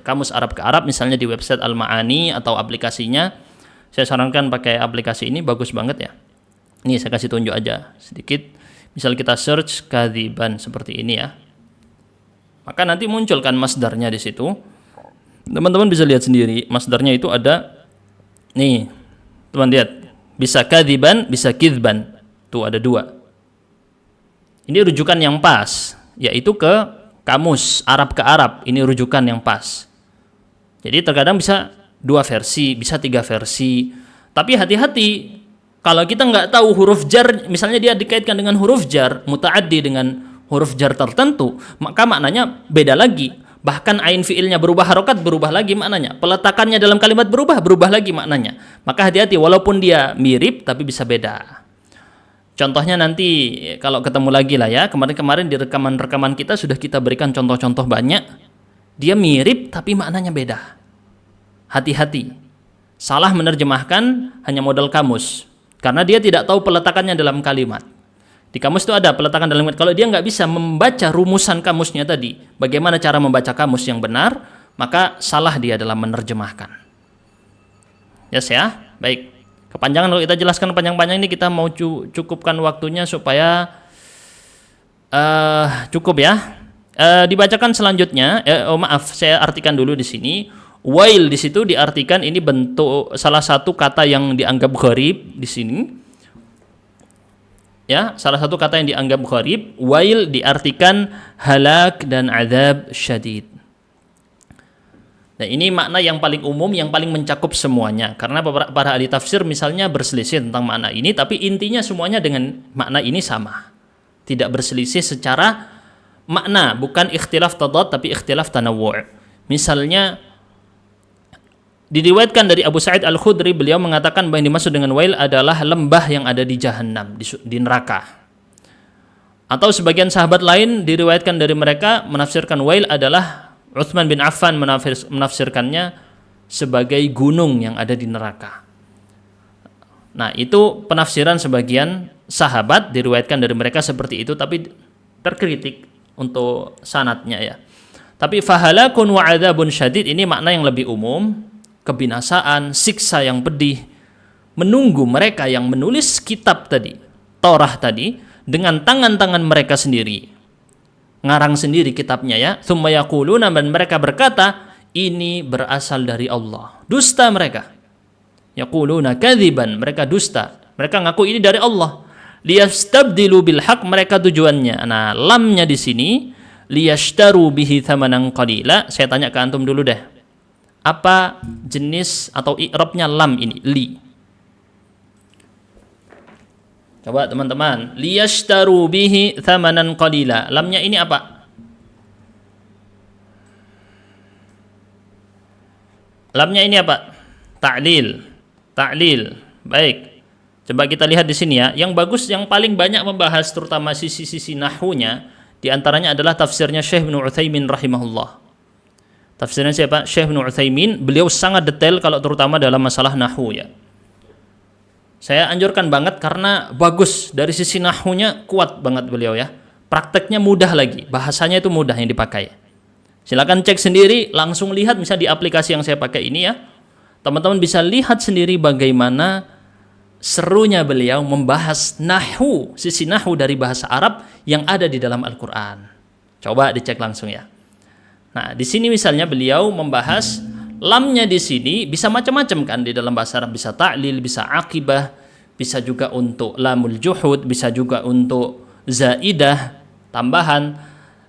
[SPEAKER 1] kamus Arab ke Arab, misalnya di website Al-Ma'ani atau aplikasinya. Saya sarankan pakai aplikasi ini, bagus banget ya. Ini saya kasih tunjuk aja sedikit. Misal kita search kadziban seperti ini ya. Maka nanti munculkan masdarnya di situ. Teman-teman bisa lihat sendiri, masdarnya itu ada nih. Teman lihat, bisa kadziban, bisa kizban. Tuh ada 2. Ini rujukan yang pas, yaitu ke kamus Arab ke Arab. Ini rujukan yang pas. Jadi terkadang bisa 2 versi, bisa 3 versi. Tapi hati-hati, kalau kita nggak tahu huruf jar, misalnya dia dikaitkan dengan huruf jar, muta'addi dengan huruf jar tertentu, maka maknanya beda lagi. Bahkan ain fiilnya berubah harokat, berubah lagi maknanya. Peletakannya dalam kalimat berubah lagi maknanya. Maka hati-hati, walaupun dia mirip, tapi bisa beda. Contohnya nanti kalau ketemu lagi lah ya. Kemarin-kemarin di rekaman-rekaman kita sudah kita berikan contoh-contoh banyak. Dia mirip tapi maknanya beda. Hati-hati. Salah menerjemahkan hanya modal kamus. Karena dia tidak tahu peletakannya dalam kalimat. Di kamus itu ada peletakan dalam kalimat. Kalau dia nggak bisa membaca rumusan kamusnya tadi, bagaimana cara membaca kamus yang benar, maka salah dia dalam menerjemahkan. Yes ya? Baik. Kepanjangan kalau kita jelaskan panjang-panjang ini, kita mau cukupkan waktunya supaya cukup ya. Dibacakan selanjutnya. Maaf, saya artikan dulu di sini. Wail di situ diartikan ini bentuk salah satu kata yang dianggap gharib di sini. Ya, salah satu kata yang dianggap gharib. Wail diartikan halak dan azab syadid. Nah, ini makna yang paling umum, yang paling mencakup semuanya. Karena para ahli tafsir misalnya berselisih tentang makna ini, tapi intinya semuanya dengan makna ini sama. Tidak berselisih secara makna, bukan ikhtilaf tadad, tapi ikhtilaf tanawwu'. Misalnya, diriwayatkan dari Abu Sa'id Al-Khudri, beliau mengatakan bahwa yang dimaksud dengan wail adalah lembah yang ada di Jahannam, di neraka. Atau sebagian sahabat lain diriwayatkan dari mereka menafsirkan wail adalah Utsman bin Affan menafsirkannya sebagai gunung yang ada di neraka. Nah, itu penafsiran sebagian sahabat, diriwayatkan dari mereka seperti itu, tapi terkritik untuk sanadnya ya. Tapi fahalakun wa adzabun syadid ini makna yang lebih umum, kebinasaan, siksa yang pedih menunggu mereka yang menulis kitab tadi, Taurah tadi, dengan tangan-tangan mereka sendiri. Ngarang sendiri kitabnya ya. Tsumma yaquluna, dan mereka berkata ini berasal dari Allah. Dusta mereka. Yaquluna kadziban, mereka dusta. Mereka ngaku ini dari Allah. Liyastabdilu bil haq, mereka tujuannya. Nah, lamnya di sini liyashtaru bihi thamanan qalila. Saya tanya ke antum dulu deh. Apa jenis atau i'rabnya lam ini? Li. Coba teman-teman, liyashtaru bihi thamanan qalila. Lamnya ini apa? Lamnya ini apa? Ta'lil. Ta'lil. Baik. Coba kita lihat di sini ya. Yang bagus, yang paling banyak membahas terutama sisi-sisi nahwunya, di antaranya adalah tafsirnya Syekh Ibnu Utsaimin rahimahullah. Tafsirnya siapa? Syekh Ibnu Utsaimin. Beliau sangat detail kalau terutama dalam masalah nahwu ya. Saya anjurkan banget karena bagus, dari sisi nahwunya kuat banget beliau ya. Prakteknya mudah lagi, bahasanya itu mudah yang dipakai. Silakan cek sendiri, langsung lihat misalnya di aplikasi yang saya pakai ini ya. Teman-teman bisa lihat sendiri bagaimana serunya beliau membahas nahwu, sisi nahwu dari bahasa Arab yang ada di dalam Al-Qur'an. Coba dicek langsung ya. Nah, di sini misalnya beliau membahas lamnya di sini bisa macam-macam kan di dalam bahasa Arab, bisa ta'lil, bisa akibah, bisa juga untuk lamul juhud, bisa juga untuk zaidah, tambahan.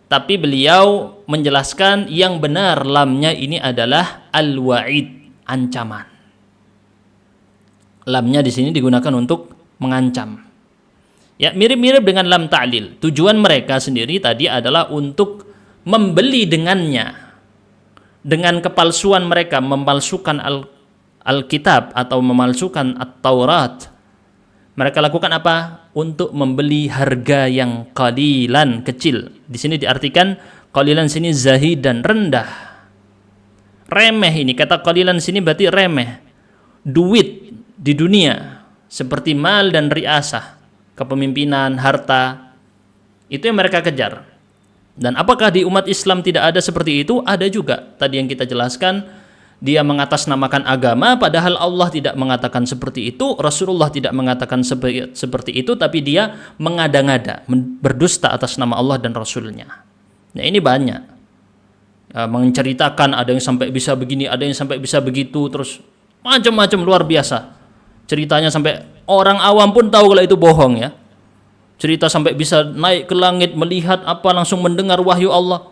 [SPEAKER 1] Tapi beliau menjelaskan yang benar lamnya ini adalah al-wa'id, ancaman. Lamnya di sini digunakan untuk mengancam. Ya, mirip-mirip dengan lam ta'lil. Tujuan mereka sendiri tadi adalah untuk membeli dengannya. Dengan kepalsuan mereka, memalsukan Alkitab atau memalsukan At-Taurat. Mereka lakukan apa? Untuk membeli harga yang qalilan, kecil. Di sini diartikan qalilan sini zahid dan rendah. Remeh ini, kata qalilan sini berarti remeh. Duit di dunia seperti mal dan riasah, kepemimpinan, harta. Itu yang mereka kejar. Dan apakah di umat Islam tidak ada seperti itu? Ada juga. Tadi yang kita jelaskan dia mengatasnamakan agama, padahal Allah tidak mengatakan seperti itu, Rasulullah tidak mengatakan seperti itu, tapi dia mengada-ngada, berdusta atas nama Allah dan Rasulnya. Nah ini banyak, menceritakan ada yang sampai bisa begini, ada yang sampai bisa begitu, terus macam-macam luar biasa. Ceritanya sampai orang awam pun tahu kalau itu bohong ya. Cerita sampai bisa naik ke langit, melihat apa, langsung mendengar wahyu Allah.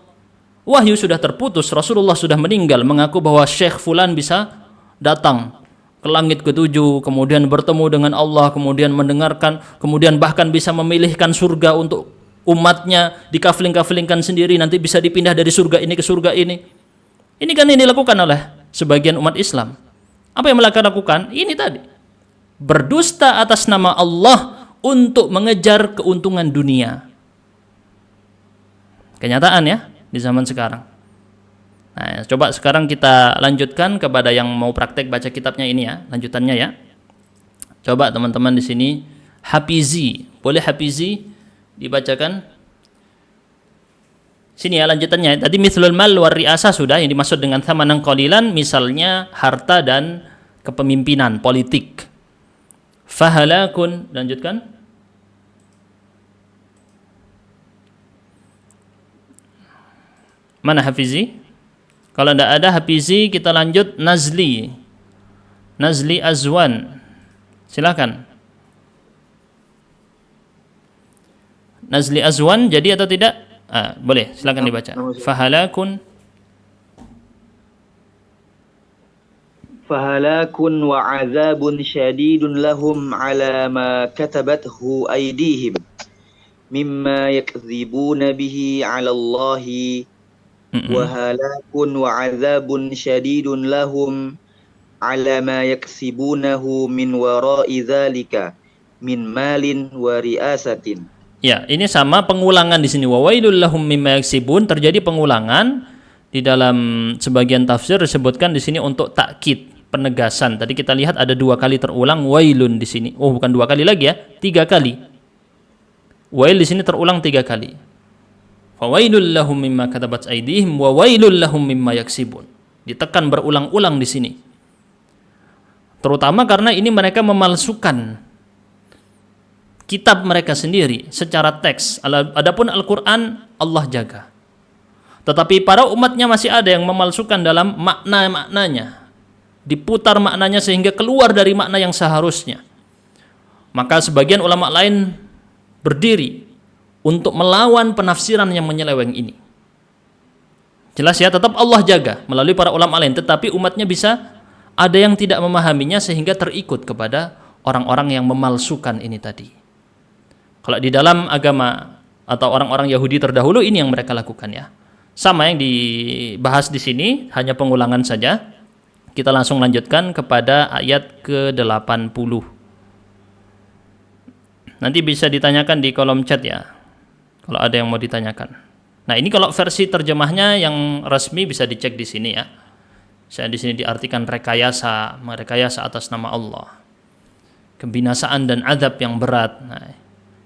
[SPEAKER 1] Wahyu sudah terputus, Rasulullah sudah meninggal, mengaku bahwa Syekh Fulan bisa datang ke langit ketujuh, kemudian bertemu dengan Allah, kemudian mendengarkan, kemudian bahkan bisa memilihkan surga untuk umatnya, dikafling-kaflingkan sendiri, nanti bisa dipindah dari surga ini ke surga ini. Ini kan yang dilakukan oleh sebagian umat Islam. Apa yang mereka lakukan? Ini tadi, berdusta atas nama Allah untuk mengejar keuntungan dunia. Kenyataan ya di zaman sekarang. Nah, coba sekarang kita lanjutkan kepada yang mau praktek baca kitabnya ini ya, lanjutannya ya. Coba teman-teman di sini hafizi, boleh hafizi dibacakan? Sini ya lanjutannya. Tadi mithlul mal war riasah sudah, yang dimaksud dengan thamanan qalilan misalnya harta dan kepemimpinan politik. Fahalakun, lanjutkan. Mana hafizi? Kalau tidak ada hafizi, kita lanjut Nazli. Nazli Azwan. Silakan. Nazli Azwan jadi atau tidak? Boleh, silakan dibaca. Fahalakun.
[SPEAKER 5] Fahalakun wa azabun syadidun lahum ala ma katabathu aydihim mimma yakdzibuna bihi ala Allahi wahalakun wa azabun syadidun lahum ala ma yaksibunahu min wara'i dzalika min malin wa riasatin.
[SPEAKER 1] Ya, ini sama pengulangan di sini. Wa wailul lahum mimma yaksibun, terjadi pengulangan di dalam sebagian tafsir disebutkan di sini untuk takkid, penegasan. Tadi kita lihat ada 2 kali terulang wailun di sini. Oh, bukan 2 kali lagi ya, 3 kali. Wail di sini terulang 3 kali. Fawailul lahum mimma katabat aydihim wa wailul lahum mimma yaksibun. Ditekan berulang-ulang di sini. Terutama karena ini mereka memalsukan kitab mereka sendiri secara teks. Adapun Al-Qur'an Allah jaga. Tetapi para umatnya masih ada yang memalsukan dalam makna-maknanya. Diputar maknanya sehingga keluar dari makna yang seharusnya. Maka sebagian ulama lain berdiri untuk melawan penafsiran yang menyeleweng ini. Jelas ya, tetap Allah jaga melalui para ulama lain, tetapi umatnya bisa ada yang tidak memahaminya sehingga terikut kepada orang-orang yang memalsukan ini tadi. Kalau di dalam agama atau orang-orang Yahudi terdahulu ini yang mereka lakukan ya. Sama yang dibahas di sini, hanya pengulangan saja. Kita langsung lanjutkan kepada ayat ke-80. Nanti bisa ditanyakan di kolom chat ya, kalau ada yang mau ditanyakan. Nah, ini kalau versi terjemahnya yang resmi bisa dicek di sini ya. Saya di sini diartikan rekayasa, merekayasa atas nama Allah. Kebinasaan dan azab yang berat. Nah,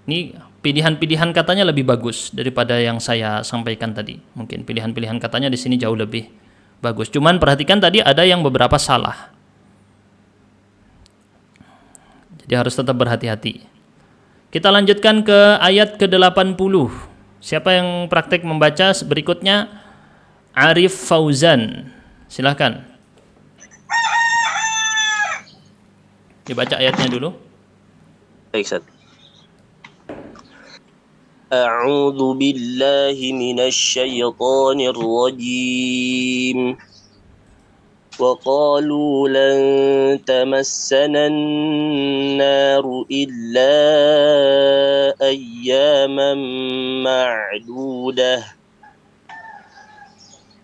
[SPEAKER 1] ini pilihan-pilihan katanya lebih bagus daripada yang saya sampaikan tadi. Mungkin pilihan-pilihan katanya di sini jauh lebih bagus. Cuman perhatikan tadi ada yang beberapa salah. Jadi harus tetap berhati-hati. Kita lanjutkan ke ayat ke-80. Siapa yang praktek membaca berikutnya? Arif Fauzan. Silahkan. Dibaca ayatnya dulu.
[SPEAKER 6] Baik, Ustaz. A'udzu billahi minasy syaithanir rajim. وقالوا لن تمسنا النار إلا أياما معدودة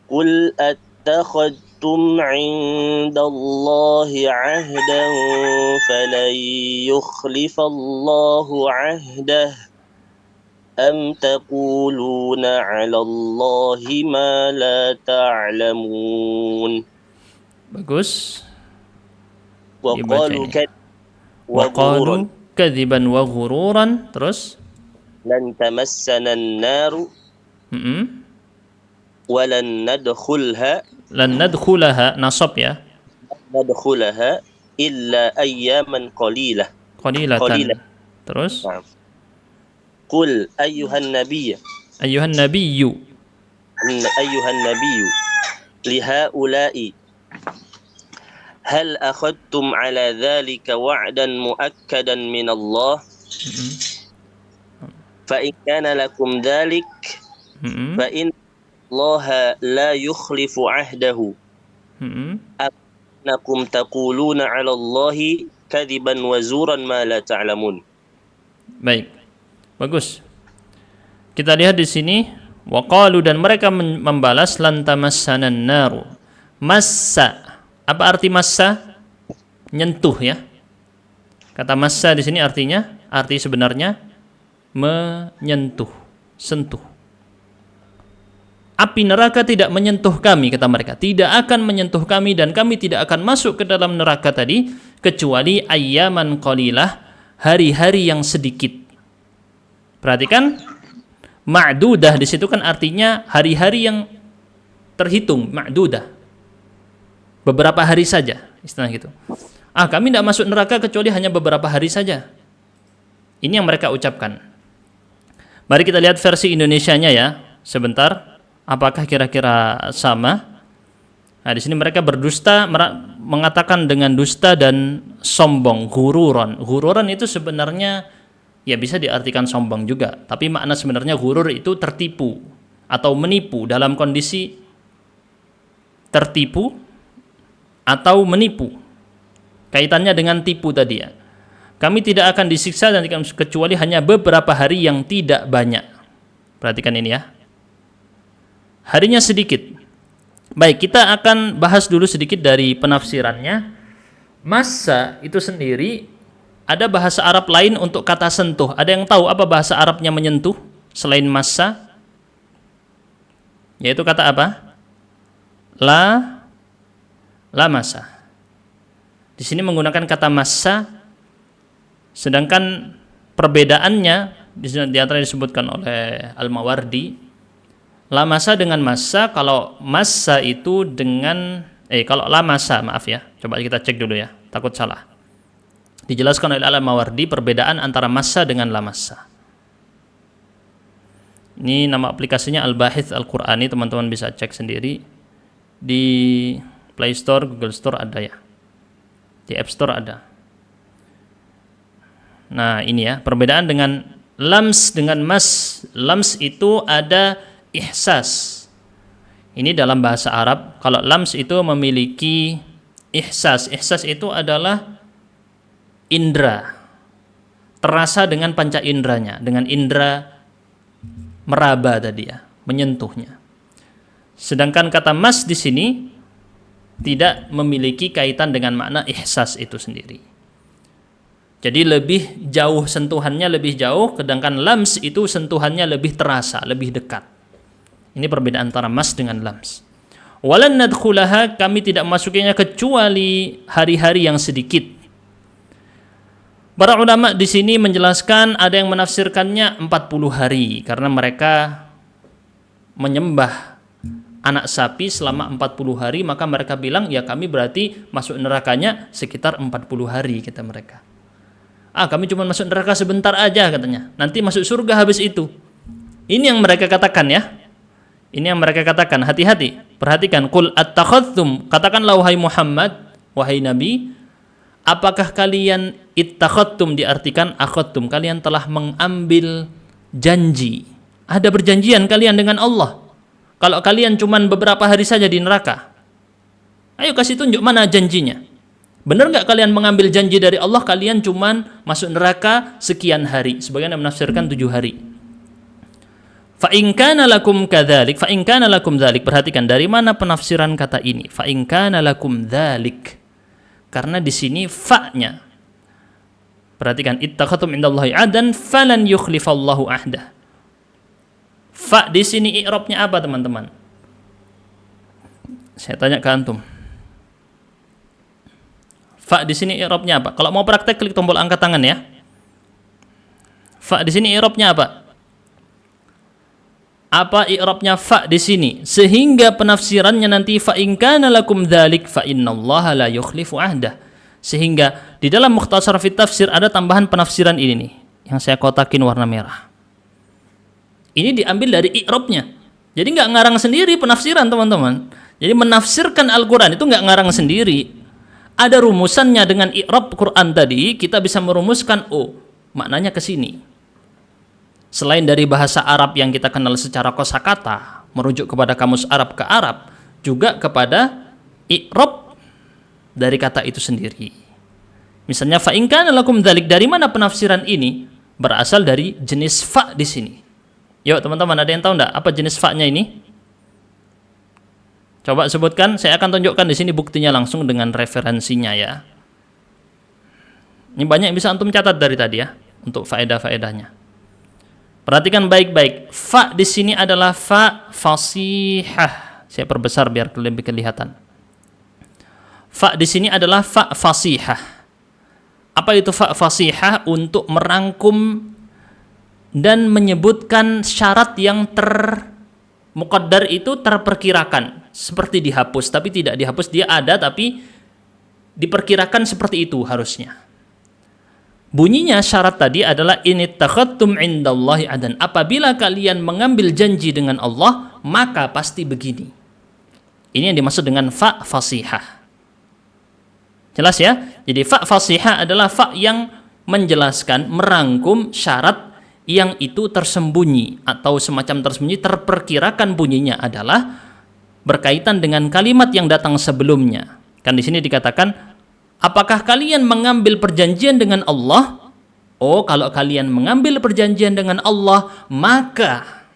[SPEAKER 6] قل أتخذتم عند الله عهدا فلن يخلف الله عهده أم تقولون على الله ما لا تعلمون.
[SPEAKER 1] Bagus.
[SPEAKER 6] Waqalu
[SPEAKER 1] kadziban wa ghururan. Terus
[SPEAKER 6] lan tamassana an-naru walan nadkhulha
[SPEAKER 1] Lan nadkhulaha nasab ya.
[SPEAKER 6] ندخلها إلا أياما قليلة.
[SPEAKER 1] Qalilatan. Terus
[SPEAKER 6] نعم. قل أيها النبي
[SPEAKER 1] ayyuhan nabiyyu.
[SPEAKER 6] أيها النبي لهؤلاء هل أخذتم على ذلك وعدا مؤكدا من الله فإن كان لكم ذلك
[SPEAKER 1] Mm-mm.
[SPEAKER 6] فإن الله لا يخلف عهده
[SPEAKER 1] Mm-mm.
[SPEAKER 6] أنكم تقولون على الله كذبا وزورا ما لا تعلمون.
[SPEAKER 1] Baik. Bagus. Kita lihat di sini waqalu, dan mereka membalas lan tamassanan naru. Massa. Apa arti massa? Nyentuh ya. Kata massa di sini arti sebenarnya menyentuh, sentuh. Api neraka tidak menyentuh kami, kata mereka. Tidak akan menyentuh kami dan kami tidak akan masuk ke dalam neraka tadi kecuali ayyaman qalilah, hari-hari yang sedikit. Perhatikan, ma'dudah di situ kan artinya hari-hari yang terhitung, ma'dudah. Beberapa hari saja, istilah gitu. Kami tidak masuk neraka kecuali hanya beberapa hari saja. Ini yang mereka ucapkan. Mari kita lihat versi Indonesianya ya, sebentar. Apakah kira-kira sama? Nah, di sini mereka berdusta, mengatakan dengan dusta dan sombong, ghururon. Ghururon itu sebenarnya ya bisa diartikan sombong juga, tapi makna sebenarnya ghurur itu tertipu atau menipu, dalam kondisi tertipu atau menipu. Kaitannya dengan tipu tadi ya. Kami tidak akan disiksa dan kecuali hanya beberapa hari yang tidak banyak. Perhatikan ini ya. Harinya sedikit. Baik, kita akan bahas dulu sedikit dari penafsirannya. Massa itu sendiri ada bahasa Arab lain untuk kata sentuh. Ada yang tahu apa bahasa Arabnya menyentuh selain massa? Yaitu kata apa? La massa. Di sini menggunakan kata massa, sedangkan perbedaannya di antara disebutkan oleh Al-Mawardi. La massa dengan massa, kalau massa itu dengan kalau la massa, maaf ya. Coba kita cek dulu ya, takut salah. Dijelaskan oleh Al-Mawardi perbedaan antara massa dengan la massa. Ini nama aplikasinya Al-Bahith Al-Qur'ani, teman-teman bisa cek sendiri. Di Play Store, Google Store ada ya. Di App Store ada. Nah, ini ya, perbedaan dengan lams dengan mas. Lams itu ada ihsas. Ini dalam bahasa Arab. Kalau lams itu memiliki ihsas. Ihsas itu adalah indra. Terasa dengan panca indranya, dengan indra meraba tadi ya, menyentuhnya. Sedangkan kata mas di sini tidak memiliki kaitan dengan makna ihsas itu sendiri. Jadi lebih jauh, sentuhannya lebih jauh, sedangkan lams itu sentuhannya lebih terasa, lebih dekat. Ini perbedaan antara mas dengan lams. Walan nadkhulaha, kami tidak masukinya kecuali hari-hari yang sedikit. Para ulama di sini menjelaskan, ada yang menafsirkannya 40 hari karena mereka menyembah anak sapi selama 40 hari, maka mereka bilang ya kami berarti masuk nerakanya sekitar 40 hari, kata mereka. Kami cuma masuk neraka sebentar aja katanya, nanti masuk surga habis itu. Ini yang mereka katakan ya. Ini yang mereka katakan, hati-hati. Perhatikan, qul attakhadtum, katakanlah wahai Muhammad, wahai Nabi, apakah kalian ittakhadtum diartikan akhadtum, kalian telah mengambil janji. Ada berjanjian kalian dengan Allah. Kalau kalian cuma beberapa hari saja di neraka, ayo kasih tunjuk mana janjinya. Benar nggak kalian mengambil janji dari Allah, kalian cuma masuk neraka sekian hari? Sebagian yang menafsirkan 7 hari. Fa in kana lakum kadzalik, fa in kana lakum dzalik. Perhatikan dari mana penafsiran kata ini. Fa in kana lakum dzalik. Karena di sini fa-nya. Perhatikan, ittakhadtum indallahi adan falan yukhlifallahu ahdah. Fa di sini i'rabnya apa, teman-teman? Saya tanya ke antum. Fa di sini i'rabnya apa? Kalau mau praktek klik tombol angkat tangan ya. Fa di sini i'rabnya apa? apa i'rabnya fa di sini sehingga penafsirannya nanti fa in kana lakum dzalik fa innallaha la yukhlifu ahdah. Sehingga di dalam Mukhtasar fit Tafsir ada tambahan penafsiran ini nih yang saya kotakin warna merah. Ini diambil dari i'rabnya. Jadi nggak ngarang sendiri penafsiran, teman-teman. Jadi menafsirkan Al-Qur'an itu nggak ngarang sendiri. Ada rumusannya dengan i'rab Quran tadi, kita bisa merumuskan maknanya ke sini. Selain dari bahasa Arab yang kita kenal secara kosakata, merujuk kepada kamus Arab ke Arab, juga kepada i'rab dari kata itu sendiri. Misalnya fa in kana lakum dzalik, dari mana penafsiran ini? Berasal dari jenis fa di sini. Yuk teman-teman, ada yang tahu enggak apa jenis fa-nya ini? Coba sebutkan, saya akan tunjukkan di sini buktinya langsung dengan referensinya ya. Ini banyak yang bisa antum catat dari tadi ya, untuk faedah-faedahnya. Perhatikan baik-baik. Fa di sini adalah fa fasihah. Saya perbesar biar lebih kelihatan. Fa di sini adalah fa fasihah. Apa itu fa fasihah? Untuk merangkum dan menyebutkan syarat yang muqaddar itu terperkirakan. Seperti dihapus, tapi tidak dihapus. Dia ada, tapi diperkirakan seperti itu harusnya. Bunyinya syarat tadi adalah inittakhadtum indallahi adan. Apabila kalian mengambil janji dengan Allah, maka pasti begini. Ini yang dimaksud dengan fa fasihah. Jelas ya? Jadi fa fasihah adalah fa yang menjelaskan, merangkum syarat yang itu tersembunyi atau semacam tersembunyi, terperkirakan bunyinya adalah berkaitan dengan kalimat yang datang sebelumnya. Kan di sini dikatakan, apakah kalian mengambil perjanjian dengan Allah? Oh, kalau kalian mengambil perjanjian dengan Allah, maka.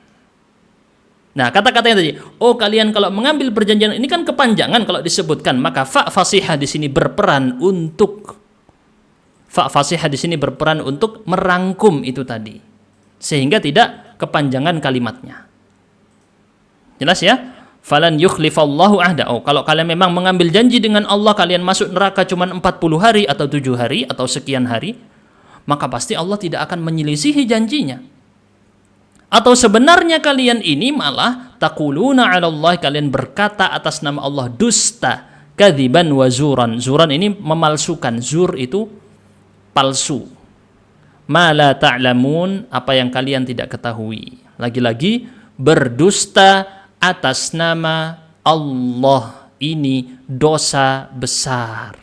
[SPEAKER 1] Nah, kata-kata yang tadi, oh kalian kalau mengambil perjanjian, ini kan kepanjangan kalau disebutkan, maka fa fasihah di sini berperan untuk merangkum itu tadi. Sehingga tidak kepanjangan kalimatnya. Jelas ya? Falan yukhlifallahu ahda. Oh, kalau kalian memang mengambil janji dengan Allah, kalian masuk neraka cuma 40 hari atau 7 hari atau sekian hari, maka pasti Allah tidak akan menyelisihi janjinya. Atau sebenarnya kalian ini malah taquluna 'ala Allah, kalian berkata atas nama Allah dusta, kadziban wa zuran. Zuran ini memalsukan, zur itu palsu. Ma la ta'lamun, apa yang kalian tidak ketahui. Lagi-lagi berdusta atas nama Allah, ini dosa besar.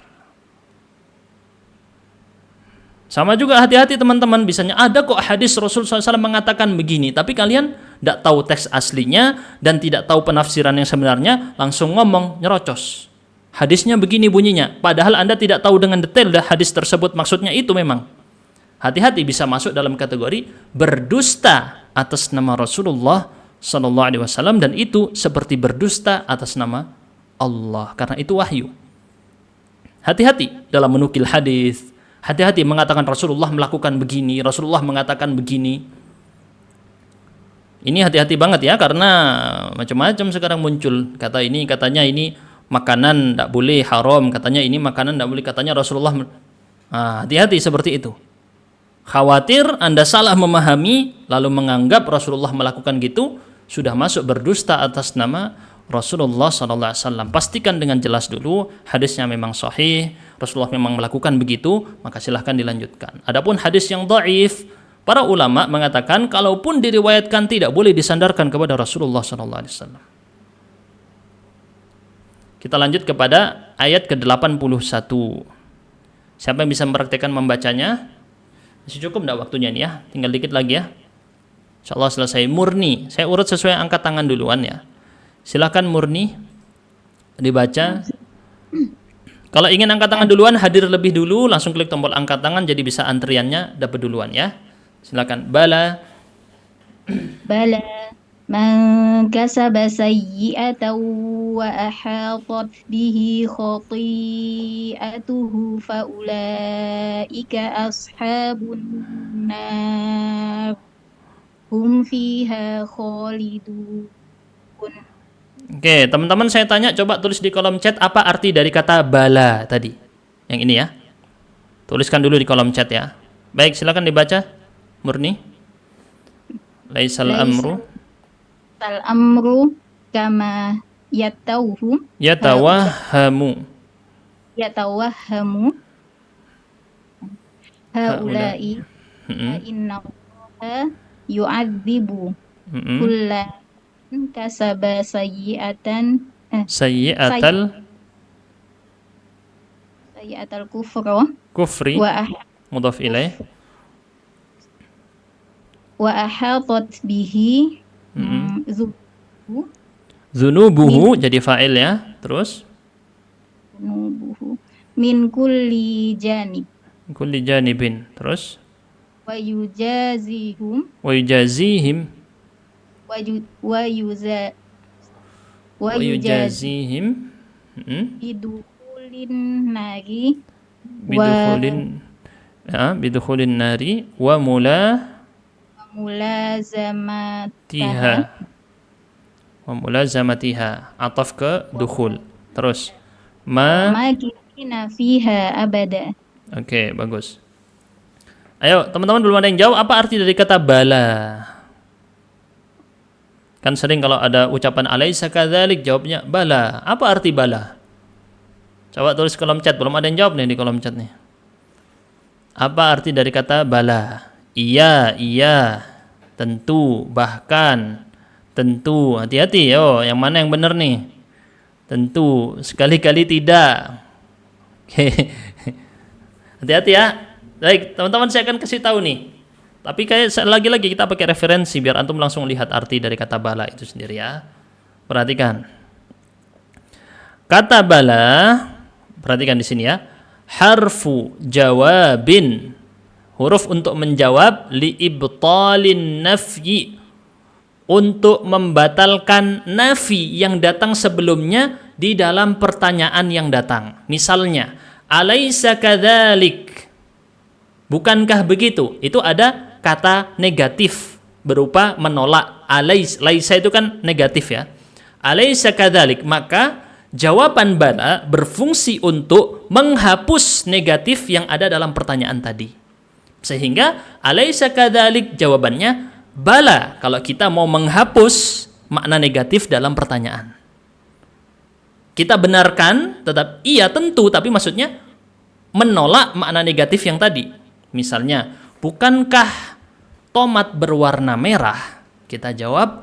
[SPEAKER 1] Sama juga hati-hati teman-teman, bisanya ada kok hadis Rasul SAW mengatakan begini, tapi kalian tidak tahu teks aslinya dan tidak tahu penafsiran yang sebenarnya, langsung ngomong, nyerocos. Hadisnya begini bunyinya, padahal Anda tidak tahu dengan detail hadis tersebut maksudnya itu memang. Hati-hati bisa masuk dalam kategori berdusta atas nama Rasulullah SAW, dan itu seperti berdusta atas nama Allah karena itu wahyu. Hati-hati dalam menukil hadis. Hati-hati mengatakan Rasulullah melakukan begini, Rasulullah mengatakan begini. Ini hati-hati banget ya, karena macam-macam sekarang muncul. Katanya ini makanan tidak boleh, haram. Katanya ini makanan tidak boleh, katanya Rasulullah. Hati-hati seperti itu. Khawatir Anda salah memahami lalu menganggap Rasulullah melakukan gitu, sudah masuk berdusta atas nama Rasulullah SAW. Pastikan dengan jelas dulu hadisnya memang sahih, Rasulullah memang melakukan begitu, maka silahkan dilanjutkan. Adapun hadis yang dhaif, para ulama mengatakan kalaupun diriwayatkan tidak boleh disandarkan kepada Rasulullah SAW. Kita lanjut kepada ayat ke-81. Siapa yang bisa mempraktikkan membacanya? Masih cukup enggak waktunya nih ya? Tinggal dikit lagi ya. Insyaallah selesai. Murni, saya urut sesuai angkat tangan duluan ya. Silakan Murni dibaca. Kalau ingin angkat tangan duluan, hadir lebih dulu, langsung klik tombol angkat tangan, jadi bisa antriannya dapat duluan ya. Silakan. Bala.
[SPEAKER 4] Bala man kasaba sayyi'atan wa ahatat bihi khati'atuhu fa ulaika ashabun nar hum fiha khalidun.
[SPEAKER 1] Oke, teman-teman saya tanya, coba tulis di kolom chat apa arti dari kata bala tadi. Yang ini ya. Tuliskan dulu di kolom chat ya. Baik, silakan dibaca. Murni. Laisal amru.
[SPEAKER 4] amru kama
[SPEAKER 1] Yatawahhamu.
[SPEAKER 4] yatawahhamu haula'i
[SPEAKER 1] Mm-mm.
[SPEAKER 4] inna Allaha yu'adzibu
[SPEAKER 1] Mm-mm.
[SPEAKER 4] kulla kasaba sayyi'atan
[SPEAKER 1] Sayyi'atal
[SPEAKER 4] sayyi'atal kufra
[SPEAKER 1] kufri
[SPEAKER 4] wa
[SPEAKER 1] mudhaf ilaih.
[SPEAKER 4] ahatat bihi
[SPEAKER 1] Mm-mm.
[SPEAKER 4] zunubuhu
[SPEAKER 1] Dzunubuhu jadi fa'il ya. Terus
[SPEAKER 4] min kulli janib
[SPEAKER 1] kulli janibin. Terus
[SPEAKER 4] wa yujazihum
[SPEAKER 1] wa yujazihim
[SPEAKER 4] wa yujazihim
[SPEAKER 1] yujazihim
[SPEAKER 4] bidukhulin nari
[SPEAKER 1] bidukhulin nari wa mulazamatiha ataf ke dukhul. Terus
[SPEAKER 4] makina fiha abada.
[SPEAKER 1] Oke, bagus. Ayo, teman-teman belum ada yang jawab apa arti dari kata bala? Kan sering kalau ada ucapan alaisa kadzalik jawabnya bala. Apa arti bala? Coba tulis kolom chat, belum ada yang jawab nih di kolom chat nih. Apa arti dari kata bala? Iya, tentu, bahkan, tentu. Hati-hati yo, yang mana yang benar nih? Tentu, sekali-kali tidak. Oke. Hati-hati ya. Baik, teman-teman saya akan kasih tahu nih. Tapi kayak lagi-lagi kita pakai referensi biar antum langsung lihat arti dari kata bala itu sendiri ya. Perhatikan. Kata bala, perhatikan di sini ya. Harfu jawabin. Huruf untuk menjawab li ibtalin nafyi. Untuk membatalkan nafi yang datang sebelumnya di dalam pertanyaan yang datang. Misalnya, alaisa kadzalik? Bukankah begitu? Itu ada kata negatif berupa menolak. Laisa itu kan negatif ya. Alaisa kadzalik? Maka jawaban bala berfungsi untuk menghapus negatif yang ada dalam pertanyaan tadi. Sehingga alaisa kadzalik jawabannya bala kalau kita mau menghapus makna negatif dalam pertanyaan. Kita benarkan tetap iya tentu tapi maksudnya menolak makna negatif yang tadi. Misalnya, bukankah tomat berwarna merah? Kita jawab,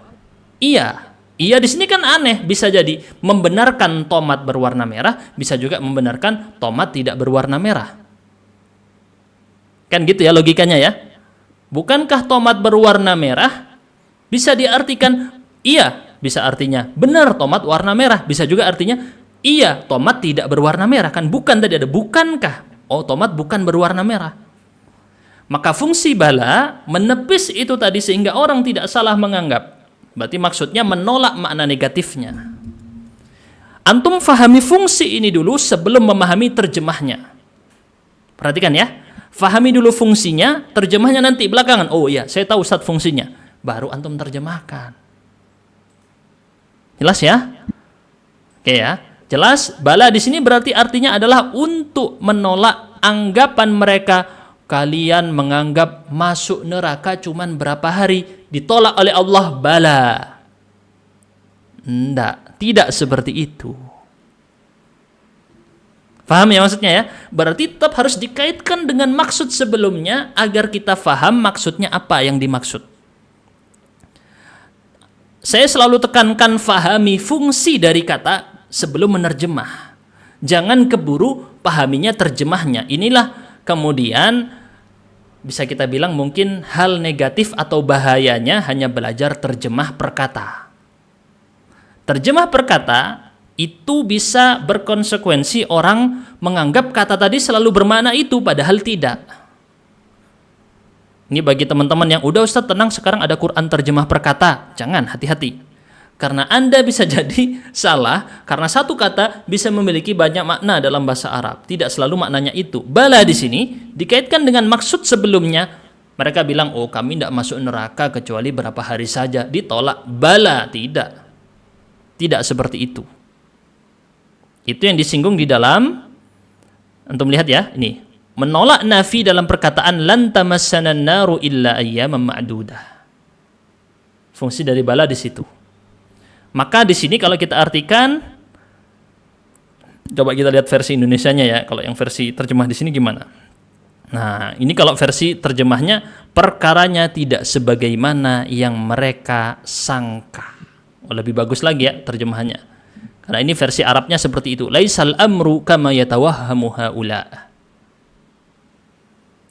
[SPEAKER 1] iya. Iya di sini kan aneh, bisa jadi membenarkan tomat berwarna merah, bisa juga membenarkan tomat tidak berwarna merah. Kan gitu ya logikanya ya. Bukankah tomat berwarna merah? Bisa diartikan iya, bisa artinya benar tomat warna merah, bisa juga artinya iya tomat tidak berwarna merah. Kan bukan tadi ada bukankah? Oh, tomat bukan berwarna merah. Maka fungsi bala menepis itu tadi sehingga orang tidak salah menganggap. Berarti maksudnya menolak makna negatifnya. Antum fahami fungsi ini dulu sebelum memahami terjemahnya. Perhatikan ya. Fahami dulu fungsinya, terjemahnya nanti belakangan. Oh iya, saya tahu Ustaz fungsinya. Baru antum terjemahkan. Jelas ya? Oke ya. Jelas, bala di sini berarti artinya adalah untuk menolak anggapan mereka. Kalian menganggap masuk neraka cuman berapa hari, ditolak oleh Allah bala. Tidak seperti itu. Paham ya maksudnya ya? Berarti tetap harus dikaitkan dengan maksud sebelumnya agar kita paham maksudnya apa yang dimaksud. Saya selalu tekankan fahami fungsi dari kata sebelum menerjemah. Jangan keburu pahaminya terjemahnya. Inilah kemudian bisa kita bilang mungkin hal negatif atau bahayanya hanya belajar terjemah perkata. Terjemah perkata itu bisa berkonsekuensi orang menganggap kata tadi selalu bermakna itu padahal tidak. Ini bagi teman-teman yang udah Ustaz tenang sekarang ada Quran terjemah perkata. Jangan, hati-hati. Karena Anda bisa jadi salah karena satu kata bisa memiliki banyak makna dalam bahasa Arab. Tidak selalu maknanya itu. Bala di sini dikaitkan dengan maksud sebelumnya. Mereka bilang, oh kami tidak masuk neraka kecuali berapa hari saja. Ditolak. Bala, tidak. Tidak seperti itu. Itu yang disinggung di dalam, antum lihat ya, ini. Menolak nafi dalam perkataan lan tamassanan naru illa ayyaman ma'dudah. Fungsi dari bala di situ. Maka di sini kalau kita artikan, coba kita lihat versi Indonesianya ya. Kalau yang versi terjemah di sini gimana? Nah, ini kalau versi terjemahnya, perkaranya tidak sebagaimana yang mereka sangka. Lebih bagus lagi ya terjemahannya. Karena ini versi Arabnya seperti itu. Laisal amru kama yatawahhamu haula.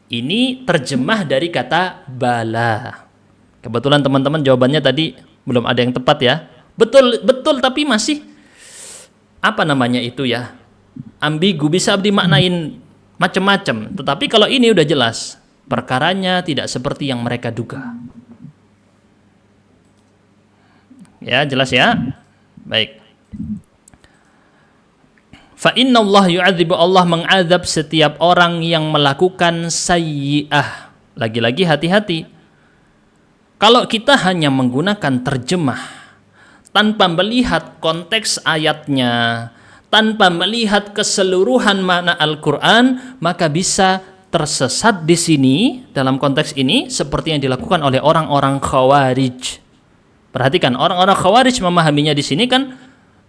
[SPEAKER 1] Ini terjemah dari kata bala. Kebetulan teman-teman jawabannya tadi belum ada yang tepat ya. Betul tapi masih apa namanya itu ya? Ambigu, bisa dimaknain macam-macam. Tetapi kalau ini udah jelas, perkaranya tidak seperti yang mereka duga. Ya, jelas ya? Baik. Fa inna Allah yu'adzibu, Allah mengazab setiap orang yang melakukan sayyi'ah. Lagi-lagi hati-hati. Kalau kita hanya menggunakan terjemah tanpa melihat konteks ayatnya, tanpa melihat keseluruhan makna Al-Quran, maka bisa tersesat di sini dalam konteks ini seperti yang dilakukan oleh orang-orang Khawarij. Perhatikan, orang-orang Khawarij memahaminya di sini kan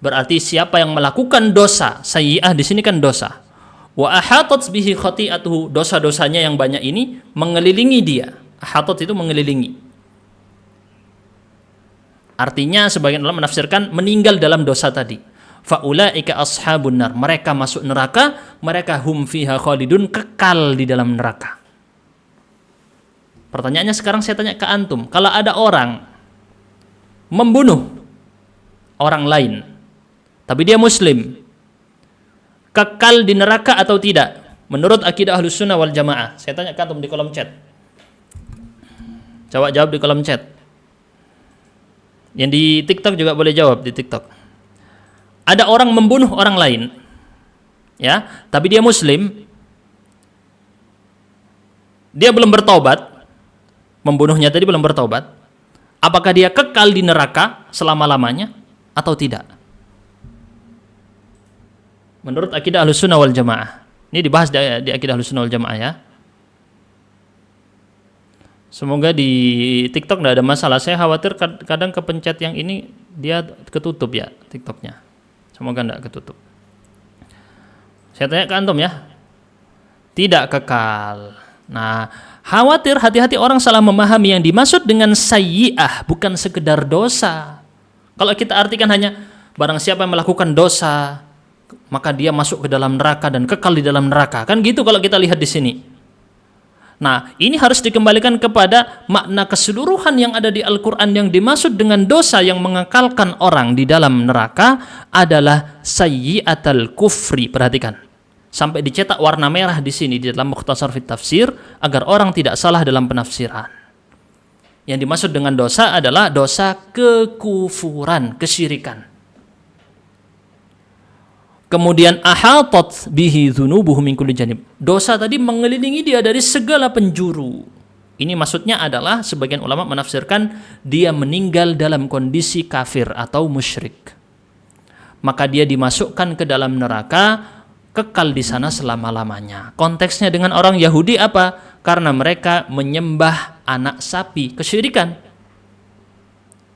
[SPEAKER 1] berarti siapa yang melakukan dosa, sayyi'ah di sini kan dosa. Wa ahatat bihi khati'atuhu, dosa-dosanya yang banyak ini mengelilingi dia. Ahatat itu mengelilingi. Artinya sebagian ulama menafsirkan meninggal dalam dosa tadi. Faulaika ashabun nar, mereka masuk neraka, mereka hum fiha khalidun, kekal di dalam neraka. Pertanyaannya sekarang saya tanya ke antum, kalau ada orang membunuh orang lain tapi dia muslim, kekal di neraka atau tidak menurut akidah Ahlus Sunnah wal Jamaah? Saya tanya ke antum di kolom chat. Coba jawab di kolom chat. Yang di TikTok juga boleh jawab di TikTok. Ada orang membunuh orang lain, ya, tapi dia muslim, dia belum bertobat, membunuhnya tadi belum bertobat. Apakah dia kekal di neraka selama-lamanya atau tidak? Menurut akidah Ahlus Sunnah wal Jamaah. Ini dibahas di akidah Ahlus Sunnah wal Jamaah ya. Semoga di TikTok tidak ada masalah. Saya khawatir kadang kepencet yang ini dia ketutup ya TikToknya. Semoga tidak ketutup. Saya tanya ke antum ya. Tidak kekal. Nah, khawatir hati-hati orang salah memahami yang dimaksud dengan sayyi'ah bukan sekedar dosa. Kalau kita artikan hanya barang siapa yang melakukan dosa, maka dia masuk ke dalam neraka dan kekal di dalam neraka. Kan gitu kalau kita lihat di sini. Nah, ini harus dikembalikan kepada makna keseluruhan yang ada di Al-Quran. Yang dimaksud dengan dosa yang mengekalkan orang di dalam neraka adalah sayyi'atul kufri. Perhatikan, sampai dicetak warna merah di sini di dalam Mukhtasar fit Tafsir agar orang tidak salah dalam penafsiran. Yang dimaksud dengan dosa adalah dosa kekufuran, kesyirikan. Kemudian ahatat bihi dzunubuhu min kulli janib. Dosa tadi mengelilingi dia dari segala penjuru. Ini maksudnya adalah sebagian ulama menafsirkan dia meninggal dalam kondisi kafir atau musyrik. Maka dia dimasukkan ke dalam neraka, kekal di sana selama-lamanya. Konteksnya dengan orang Yahudi apa? Karena mereka menyembah anak sapi, kesyirikan.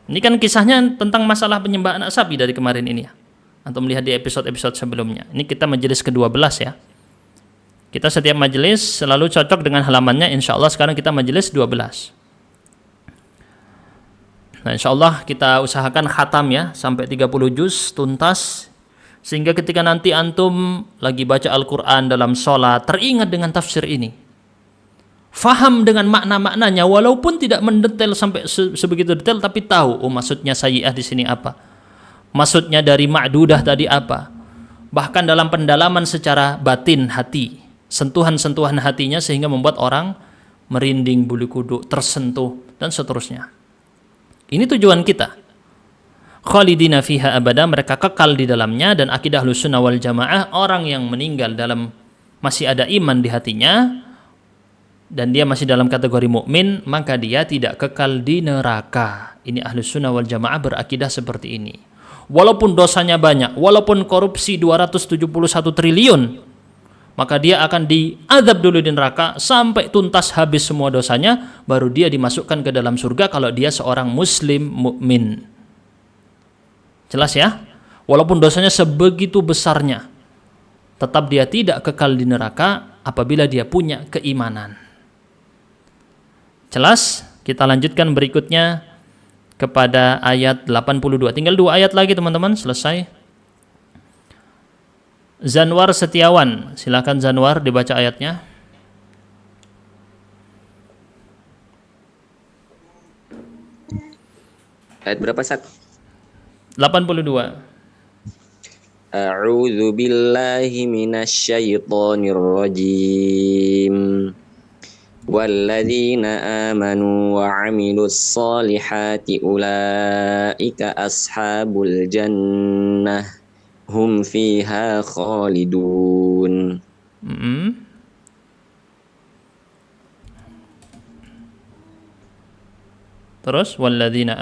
[SPEAKER 1] Ini kan kisahnya tentang masalah penyembah anak sapi dari kemarin ini ya. Antum melihat di episode-episode sebelumnya. Ini kita majelis ke-12 ya. Kita setiap majelis selalu cocok dengan halamannya. Insya Allah sekarang kita majelis 12. Nah, insya Allah kita usahakan khatam ya, sampai 30 juz tuntas. Sehingga ketika nanti antum lagi baca Al-Quran dalam sholat, teringat dengan tafsir ini. Faham dengan makna-maknanya, walaupun tidak mendetail sampai sebegitu detail, tapi tahu, oh maksudnya sayyi'ah di sini apa. Maksudnya dari ma'dudah tadi apa? Bahkan dalam pendalaman secara batin hati, sentuhan-sentuhan hatinya sehingga membuat orang merinding bulu kuduk, tersentuh dan seterusnya. Ini tujuan kita. Khalidina fiha abada, mereka kekal di dalamnya. Dan akidah Ahlus Sunnah wal Jamaah, orang yang meninggal dalam masih ada iman di hatinya dan dia masih dalam kategori mukmin, maka dia tidak kekal di neraka. Ini Ahlus Sunnah wal Jamaah berakidah seperti ini. Walaupun dosanya banyak, walaupun korupsi 271 triliun, maka dia akan diazab dulu di neraka sampai tuntas habis semua dosanya, baru dia dimasukkan ke dalam surga kalau dia seorang muslim mukmin. Jelas ya? Walaupun dosanya sebegitu besarnya, tetap dia tidak kekal di neraka apabila dia punya keimanan. Jelas? Kita lanjutkan berikutnya kepada ayat 82. Tinggal 2 ayat lagi teman-teman, selesai. Zanwar Setiawan, silakan Zanwar dibaca ayatnya.
[SPEAKER 7] Ayat berapa, Sak?
[SPEAKER 1] 82.
[SPEAKER 7] A'udzu billahi minasyaitonir rajim. Walladzina amanu wa 'amilus solihati ulaika ashabul jannah hum fiha khalidun.
[SPEAKER 1] Terus walladzina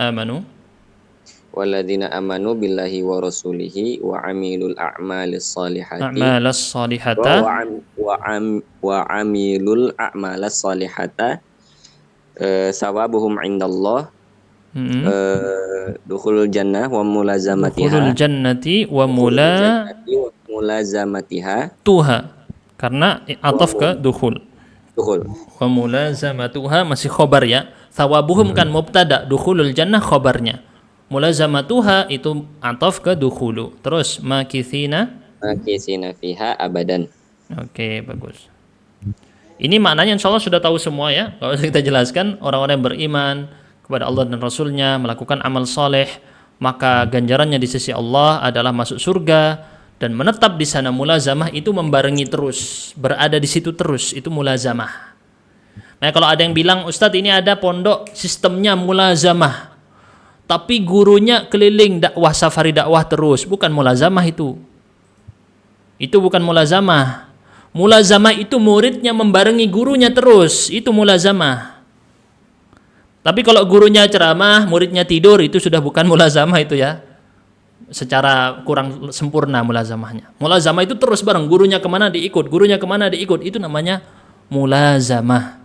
[SPEAKER 1] amanu
[SPEAKER 7] billahi wa rasulihi wa 'amilul a'malis solihati
[SPEAKER 1] a'malas salihata
[SPEAKER 7] wa 'amilul a'malas solihata sawabuhum indallah dukhulul jannah wa mulazamatiha
[SPEAKER 1] dukhulul jannati wa
[SPEAKER 7] mulazamatiha
[SPEAKER 1] tuha, karena ataf ke dukhul.
[SPEAKER 7] dukhul
[SPEAKER 1] Wa mulazamatuha masih khobar ya. Thawabuhum kan mubtada, dukhulul jannah khobarnya. Mulazamatuha itu ataf ke dukhulu. Terus makithina
[SPEAKER 7] fiha abadan.
[SPEAKER 1] Oke, bagus. Ini maknanya insya Allah sudah tahu semua ya. Kalau kita jelaskan, orang-orang yang beriman kepada Allah dan Rasulnya, melakukan amal soleh, maka ganjarannya di sisi Allah adalah masuk surga, dan menetap di sana mulazamah itu membarengi terus, berada di situ terus, itu mulazamah. Nah, kalau ada yang bilang, Ustadz ini ada pondok sistemnya mulazamah, tapi gurunya keliling dakwah safari dakwah terus, bukan mulazamah itu. Itu bukan mulazamah. Mulazamah itu muridnya membarengi gurunya terus, itu mulazamah. Tapi kalau gurunya ceramah, muridnya tidur, itu sudah bukan mulazamah itu ya. Secara kurang sempurna mulazamahnya. Mulazamah itu terus bareng, gurunya kemana diikut, gurunya kemana diikut, itu namanya mulazamah.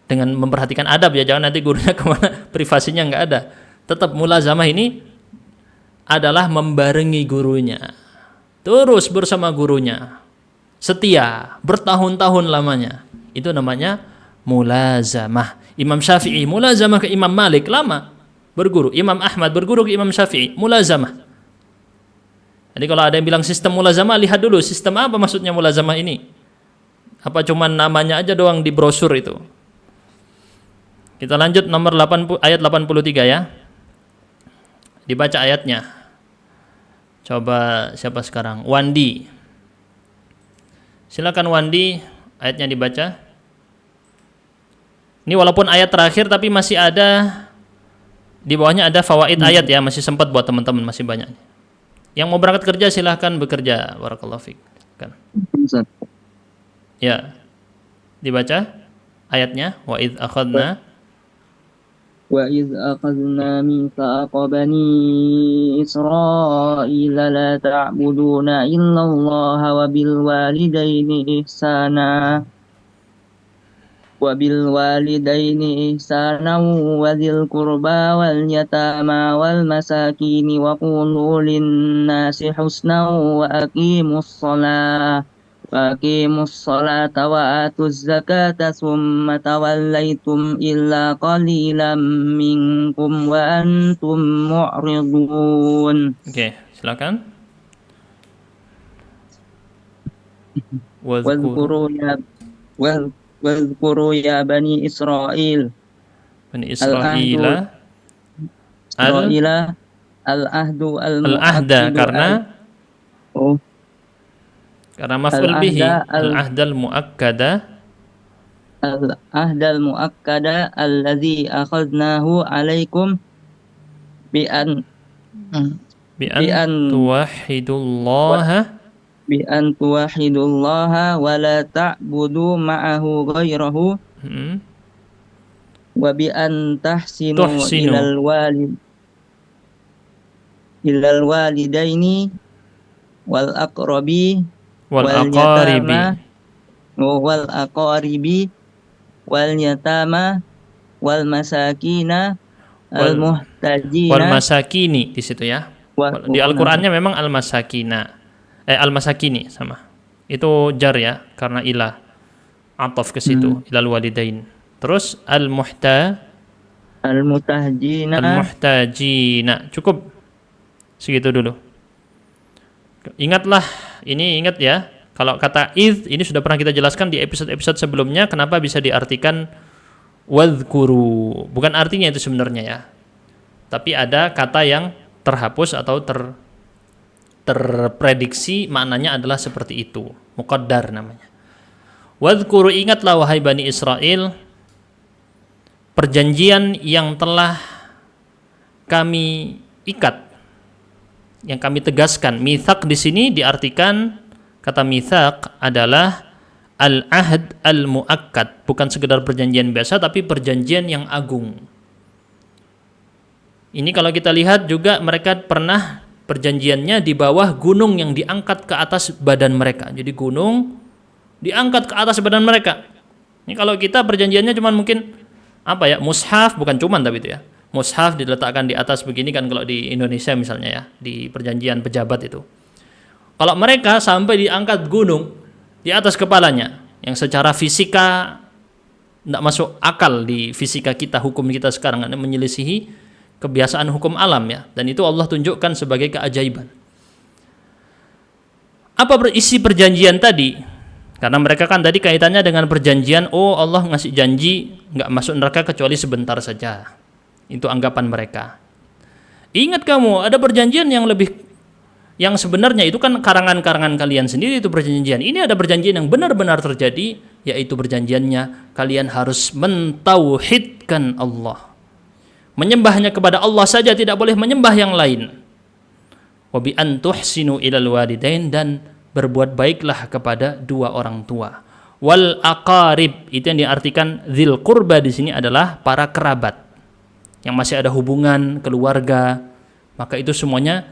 [SPEAKER 1] Dengan memperhatikan adab ya, jangan nanti gurunya kemana, privasinya nggak ada. Tetap mulazamah ini adalah membarengi gurunya, terus bersama gurunya, setia, bertahun-tahun lamanya. Itu namanya mulazamah. Imam Syafi'i mulazamah ke Imam Malik, lama berguru. Imam Ahmad berguru ke Imam Syafi'i, mulazamah. Jadi kalau ada yang bilang sistem mulazamah, lihat dulu sistem apa maksudnya mulazamah ini. Apa cuman namanya aja doang di brosur itu. Kita lanjut nomor 80, ayat 83 ya. Dibaca ayatnya. Coba siapa sekarang? Wandi. Silakan Wandi, ayatnya dibaca. Ini walaupun ayat terakhir tapi masih ada di bawahnya ada fawaid ayat ya, masih sempat buat teman-teman, masih banyak. Yang mau berangkat kerja silahkan bekerja. Barakallahu fiik. Kan. Ya. Dibaca ayatnya, wa idz akhadna
[SPEAKER 8] وإذ أخذنا ميثاق بني إسرائيل لا تعبدون إلا الله وبالوالدين إحسانا وذي القربى واليتامى والمساكين وقولوا للناس حسنا وأقيموا الصلاة وآتوا الزكاة ثم توليتم إلا قليلا منكم وأنتم معرضون.
[SPEAKER 1] Oke, silakan.
[SPEAKER 8] واذكروا يا بني إسرائيل
[SPEAKER 1] Bani Israil
[SPEAKER 8] العهد
[SPEAKER 1] al-ahda karena maf'ul bihi al-ahdal muakkada
[SPEAKER 8] alladzi akhadnahu alaikum bi an tuwahidullaha wa la ta'budu ma'ahu ghairahu wa bi an tahsinu ilal walidaini wal aqrabi wal aqaribi wal yatama wal masakina
[SPEAKER 1] wal
[SPEAKER 8] al-muhtajina
[SPEAKER 1] masakini di situ ya. Di Al-Qur'annya memang al-masakina. Al-masakini sama. Itu jar ya karena ilah. Ataf ke situ ilal walidain. Terus al-muhtajina. Cukup segitu dulu. Ingatlah, ingat ya. Kalau kata idh ini sudah pernah kita jelaskan di episode-episode sebelumnya kenapa bisa diartikan wadhkuru. Bukan artinya itu sebenarnya ya. Tapi ada kata yang terhapus atau terprediksi maknanya adalah seperti itu. Muqaddar namanya. Wadhkuru, ingatlah wahai Bani Israel perjanjian yang telah kami ikat, yang kami tegaskan. Mitsaq di sini diartikan, kata mitsaq adalah al-ahd al-muakkad, bukan sekedar perjanjian biasa tapi perjanjian yang agung. Ini kalau kita lihat juga mereka pernah perjanjiannya di bawah gunung yang diangkat ke atas badan mereka. Jadi gunung diangkat ke atas badan mereka. Ini kalau kita perjanjiannya cuman mungkin mushaf, bukan cuman tapi itu ya. Mushaf diletakkan di atas begini kan kalau di Indonesia misalnya ya, di perjanjian pejabat itu. Kalau mereka sampai diangkat gunung di atas kepalanya, yang secara fisika tidak masuk akal di fisika kita, hukum kita sekarang, menyelisihi kebiasaan hukum alam ya, dan itu Allah tunjukkan sebagai keajaiban. Apa isi perjanjian tadi? Karena mereka kan tadi kaitannya dengan perjanjian, Allah ngasih janji nggak masuk neraka kecuali sebentar saja. Itu anggapan mereka. Ingat kamu, ada perjanjian yang sebenarnya itu kan karangan-karangan kalian sendiri itu perjanjian. Ini ada perjanjian yang benar-benar terjadi, yaitu perjanjiannya kalian harus mentauhidkan Allah. Menyembahnya kepada Allah saja, tidak boleh menyembah yang lain. Wa bi an tuhsinu ilal walidain, dan berbuat baiklah kepada dua orang tua. Wal aqarib, itu yang diartikan dzil qurba di sini adalah para kerabat yang masih ada hubungan keluarga, maka itu semuanya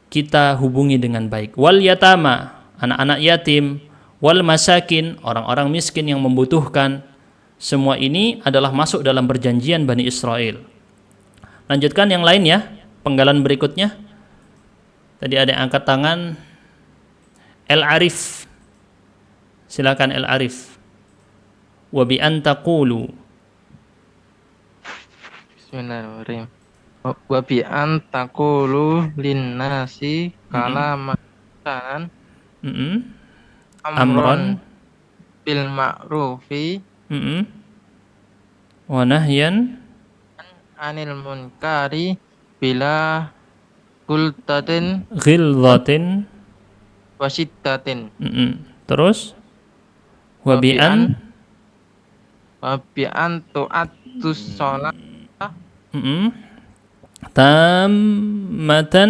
[SPEAKER 1] kita hubungi dengan baik. Wal yatama, anak-anak yatim. Wal masakin, orang-orang miskin yang membutuhkan. Semua ini adalah masuk dalam perjanjian Bani Israel. Lanjutkan yang lain ya, penggalan berikutnya. Tadi ada yang angkat tangan. Al-Arif, silakan Al-Arif. Wa bi an taqulu.
[SPEAKER 9] Bismillahirrahmanirrahim. Wa bi an taqulu linnasi kalaman amron bil ma'rufi
[SPEAKER 1] wa nahyan
[SPEAKER 9] anil munkari bila ghilzatin wasiddatin.
[SPEAKER 1] Terus wabian
[SPEAKER 9] tu'atus sholat
[SPEAKER 1] tammatan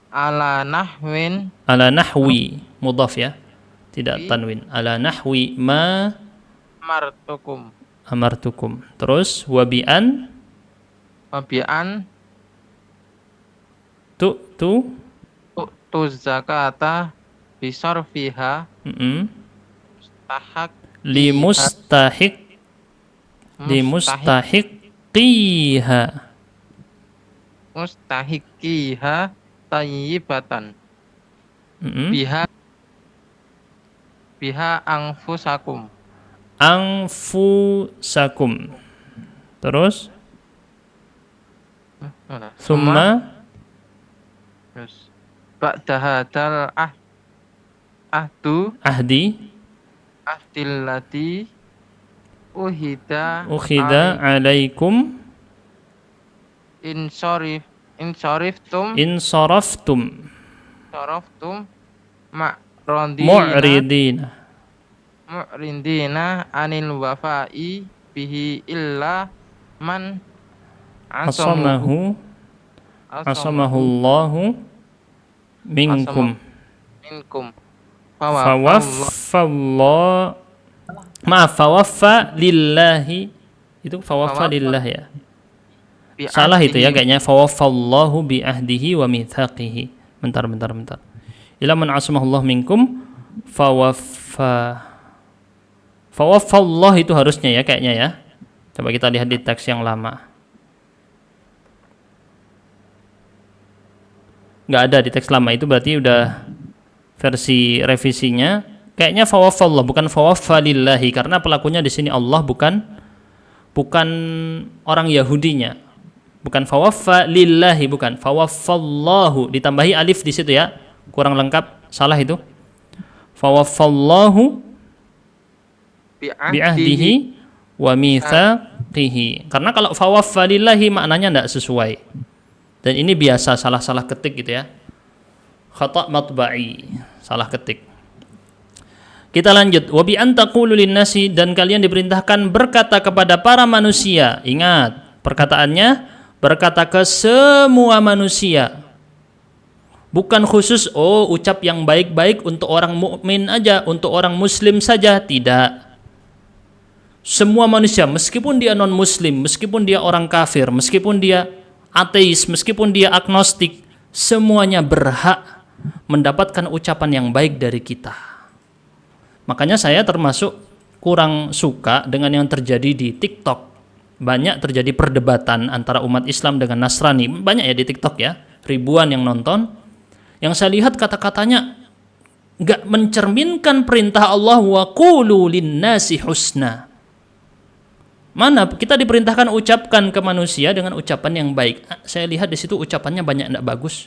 [SPEAKER 9] ala
[SPEAKER 1] nahwi mudhaf ya, tidak tanwin. Ala nahwi ma amartukum. Terus wabian
[SPEAKER 9] tu zakata bisarfiha mustahiqiha tayyibatan biha anfusakum.
[SPEAKER 1] Terus summa
[SPEAKER 9] ba'da hadal ahdillati uhida
[SPEAKER 1] alaikum
[SPEAKER 9] insaraftum mu'ridina anil wafa'i bihi illa man asamahu
[SPEAKER 1] Allahu minkum. Fawaffa lillahi. Itu fawaffa lillah ya. Salah itu ya kayaknya. Fawaffallahu bi ahdihi wa mithaqihi. Bentar. Ila man asamahullahu minkum fawaffallah itu harusnya ya kayaknya ya. Coba kita lihat di teks yang lama. nggak ada di teks lama, itu berarti udah versi revisinya. Kayaknya fawaffallah, bukan fawaffalillahi, karena pelakunya di sini Allah, bukan orang Yahudinya. Bukan fawaffalillahi, bukan fawaffallahu, ditambahi alif di situ ya. Kurang lengkap, salah itu. Fawaffallahu bi'ahdihi wa mithaqihi. Karena kalau fawaffalillahi maknanya tidak sesuai. Dan ini biasa salah-salah ketik gitu ya. Khata' matba'i, salah ketik. Kita lanjut. Wa bi an taqulu linnasi, dan kalian diperintahkan berkata kepada para manusia. Ingat, perkataannya berkata ke semua manusia. Bukan khusus ucap yang baik-baik untuk orang mukmin aja, untuk orang muslim saja, tidak. Semua manusia, meskipun dia non-muslim, meskipun dia orang kafir, meskipun dia ateis, meskipun dia agnostik, semuanya berhak mendapatkan ucapan yang baik dari kita. Makanya saya termasuk kurang suka dengan yang terjadi di TikTok. Banyak terjadi perdebatan antara umat Islam dengan Nasrani. Banyak ya di TikTok ya, ribuan yang nonton. Yang saya lihat kata-katanya nggak mencerminkan perintah Allah, wa qulu linnasi husna. Mana kita diperintahkan ucapkan ke manusia dengan ucapan yang baik. Saya lihat di situ ucapannya banyak tidak bagus.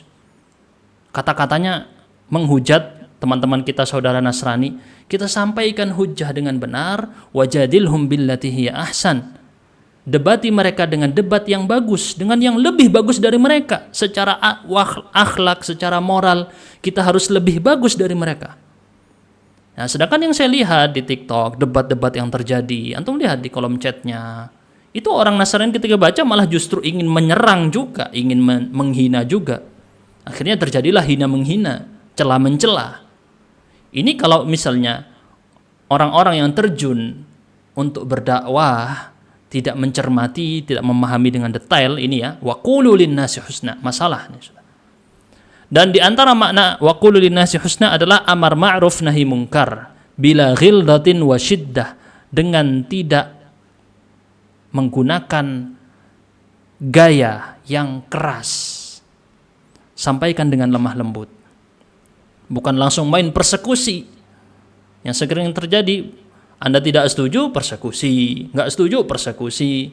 [SPEAKER 1] Kata-katanya menghujat teman-teman kita saudara Nasrani. Kita sampaikan hujah dengan benar, wajadilhum billati hiya ahsan. Debati mereka dengan debat yang bagus, dengan yang lebih bagus dari mereka. Secara akhlak, secara moral, kita harus lebih bagus dari mereka. Nah, sedangkan yang saya lihat di TikTok, debat-debat yang terjadi, antum lihat di kolom chatnya, itu orang Nasrani ketika baca malah justru ingin menyerang juga, ingin menghina juga. Akhirnya terjadilah hina menghina, cela mencela. Ini kalau misalnya orang-orang yang terjun untuk berdakwah tidak mencermati, tidak memahami dengan detail ini ya, wa qulu linnasi husna, masalah nih sudah. Dan di antara makna wa qulu linnasi husna adalah amar ma'ruf nahi munkar bila ghildatin wa syiddah, dengan tidak menggunakan gaya yang keras, sampaikan dengan lemah lembut, bukan langsung main persekusi. Yang sering terjadi, Anda tidak setuju, persekusi. Nggak setuju, persekusi.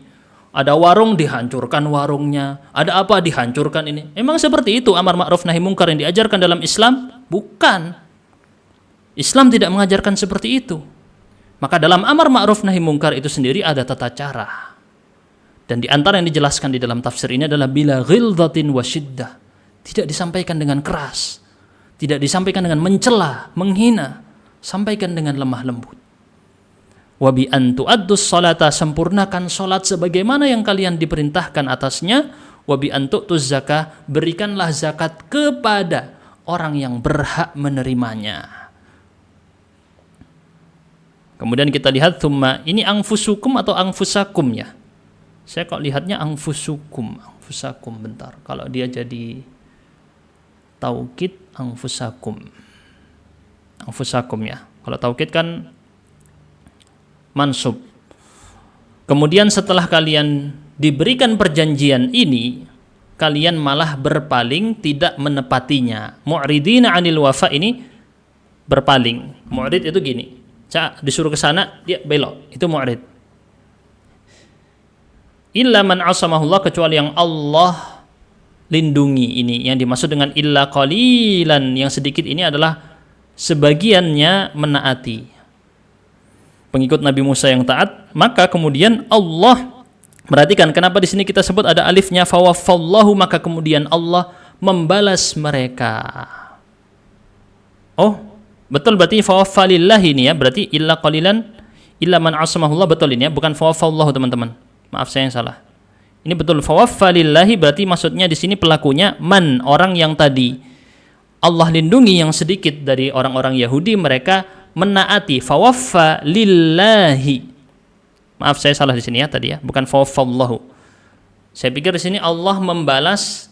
[SPEAKER 1] Ada warung, dihancurkan warungnya. Ada apa, dihancurkan ini. Emang seperti itu amar ma'ruf nahi munkar yang diajarkan dalam Islam? Bukan. Islam tidak mengajarkan seperti itu. Maka dalam amar ma'ruf nahi munkar itu sendiri ada tata cara. Dan di antara yang dijelaskan di dalam tafsir ini adalah bila ghildatin wa syiddah. Tidak disampaikan dengan keras. Tidak disampaikan dengan mencela, menghina. Sampaikan dengan lemah lembut. Wa bi an tu'addus salata, sempurnakan salat sebagaimana yang kalian diperintahkan atasnya. Wa bi an tu'tuz zakah, berikanlah zakat kepada orang yang berhak menerimanya. Kemudian kita lihat thumma, ini anfusukum atau anfusakum ya? Saya kok lihatnya anfusukum bentar. Kalau dia jadi taukid anfusakum ya. Kalau taukid kan mansub. Kemudian setelah kalian diberikan perjanjian ini, kalian malah berpaling, tidak menepatinya. Mu'ridina 'anil wafa, ini berpaling. Mu'rid itu gini, disuruh ke sana dia belok, itu mu'rid. Illa man asamahullah, kecuali yang Allah lindungi. Ini yang dimaksud dengan illa qalilan, yang sedikit ini adalah sebagiannya menaati pengikut Nabi Musa yang taat. Maka kemudian Allah, perhatikan kenapa di sini kita sebut ada alifnya, fawaffallahu, maka kemudian Allah membalas mereka. Oh, betul, berarti fawaffalillahi ini ya, berarti illa qalilan illa man asamahullah, betul ini ya, bukan fawaffallahu teman-teman. Maaf saya yang salah. Ini betul fawaffalillahi, berarti maksudnya di sini pelakunya man, orang yang tadi Allah lindungi yang sedikit dari orang-orang Yahudi, mereka menaati. Fawaffa lillahi. Maaf saya salah di sini ya tadi ya, bukan fawaffallahu. Saya pikir di sini Allah membalas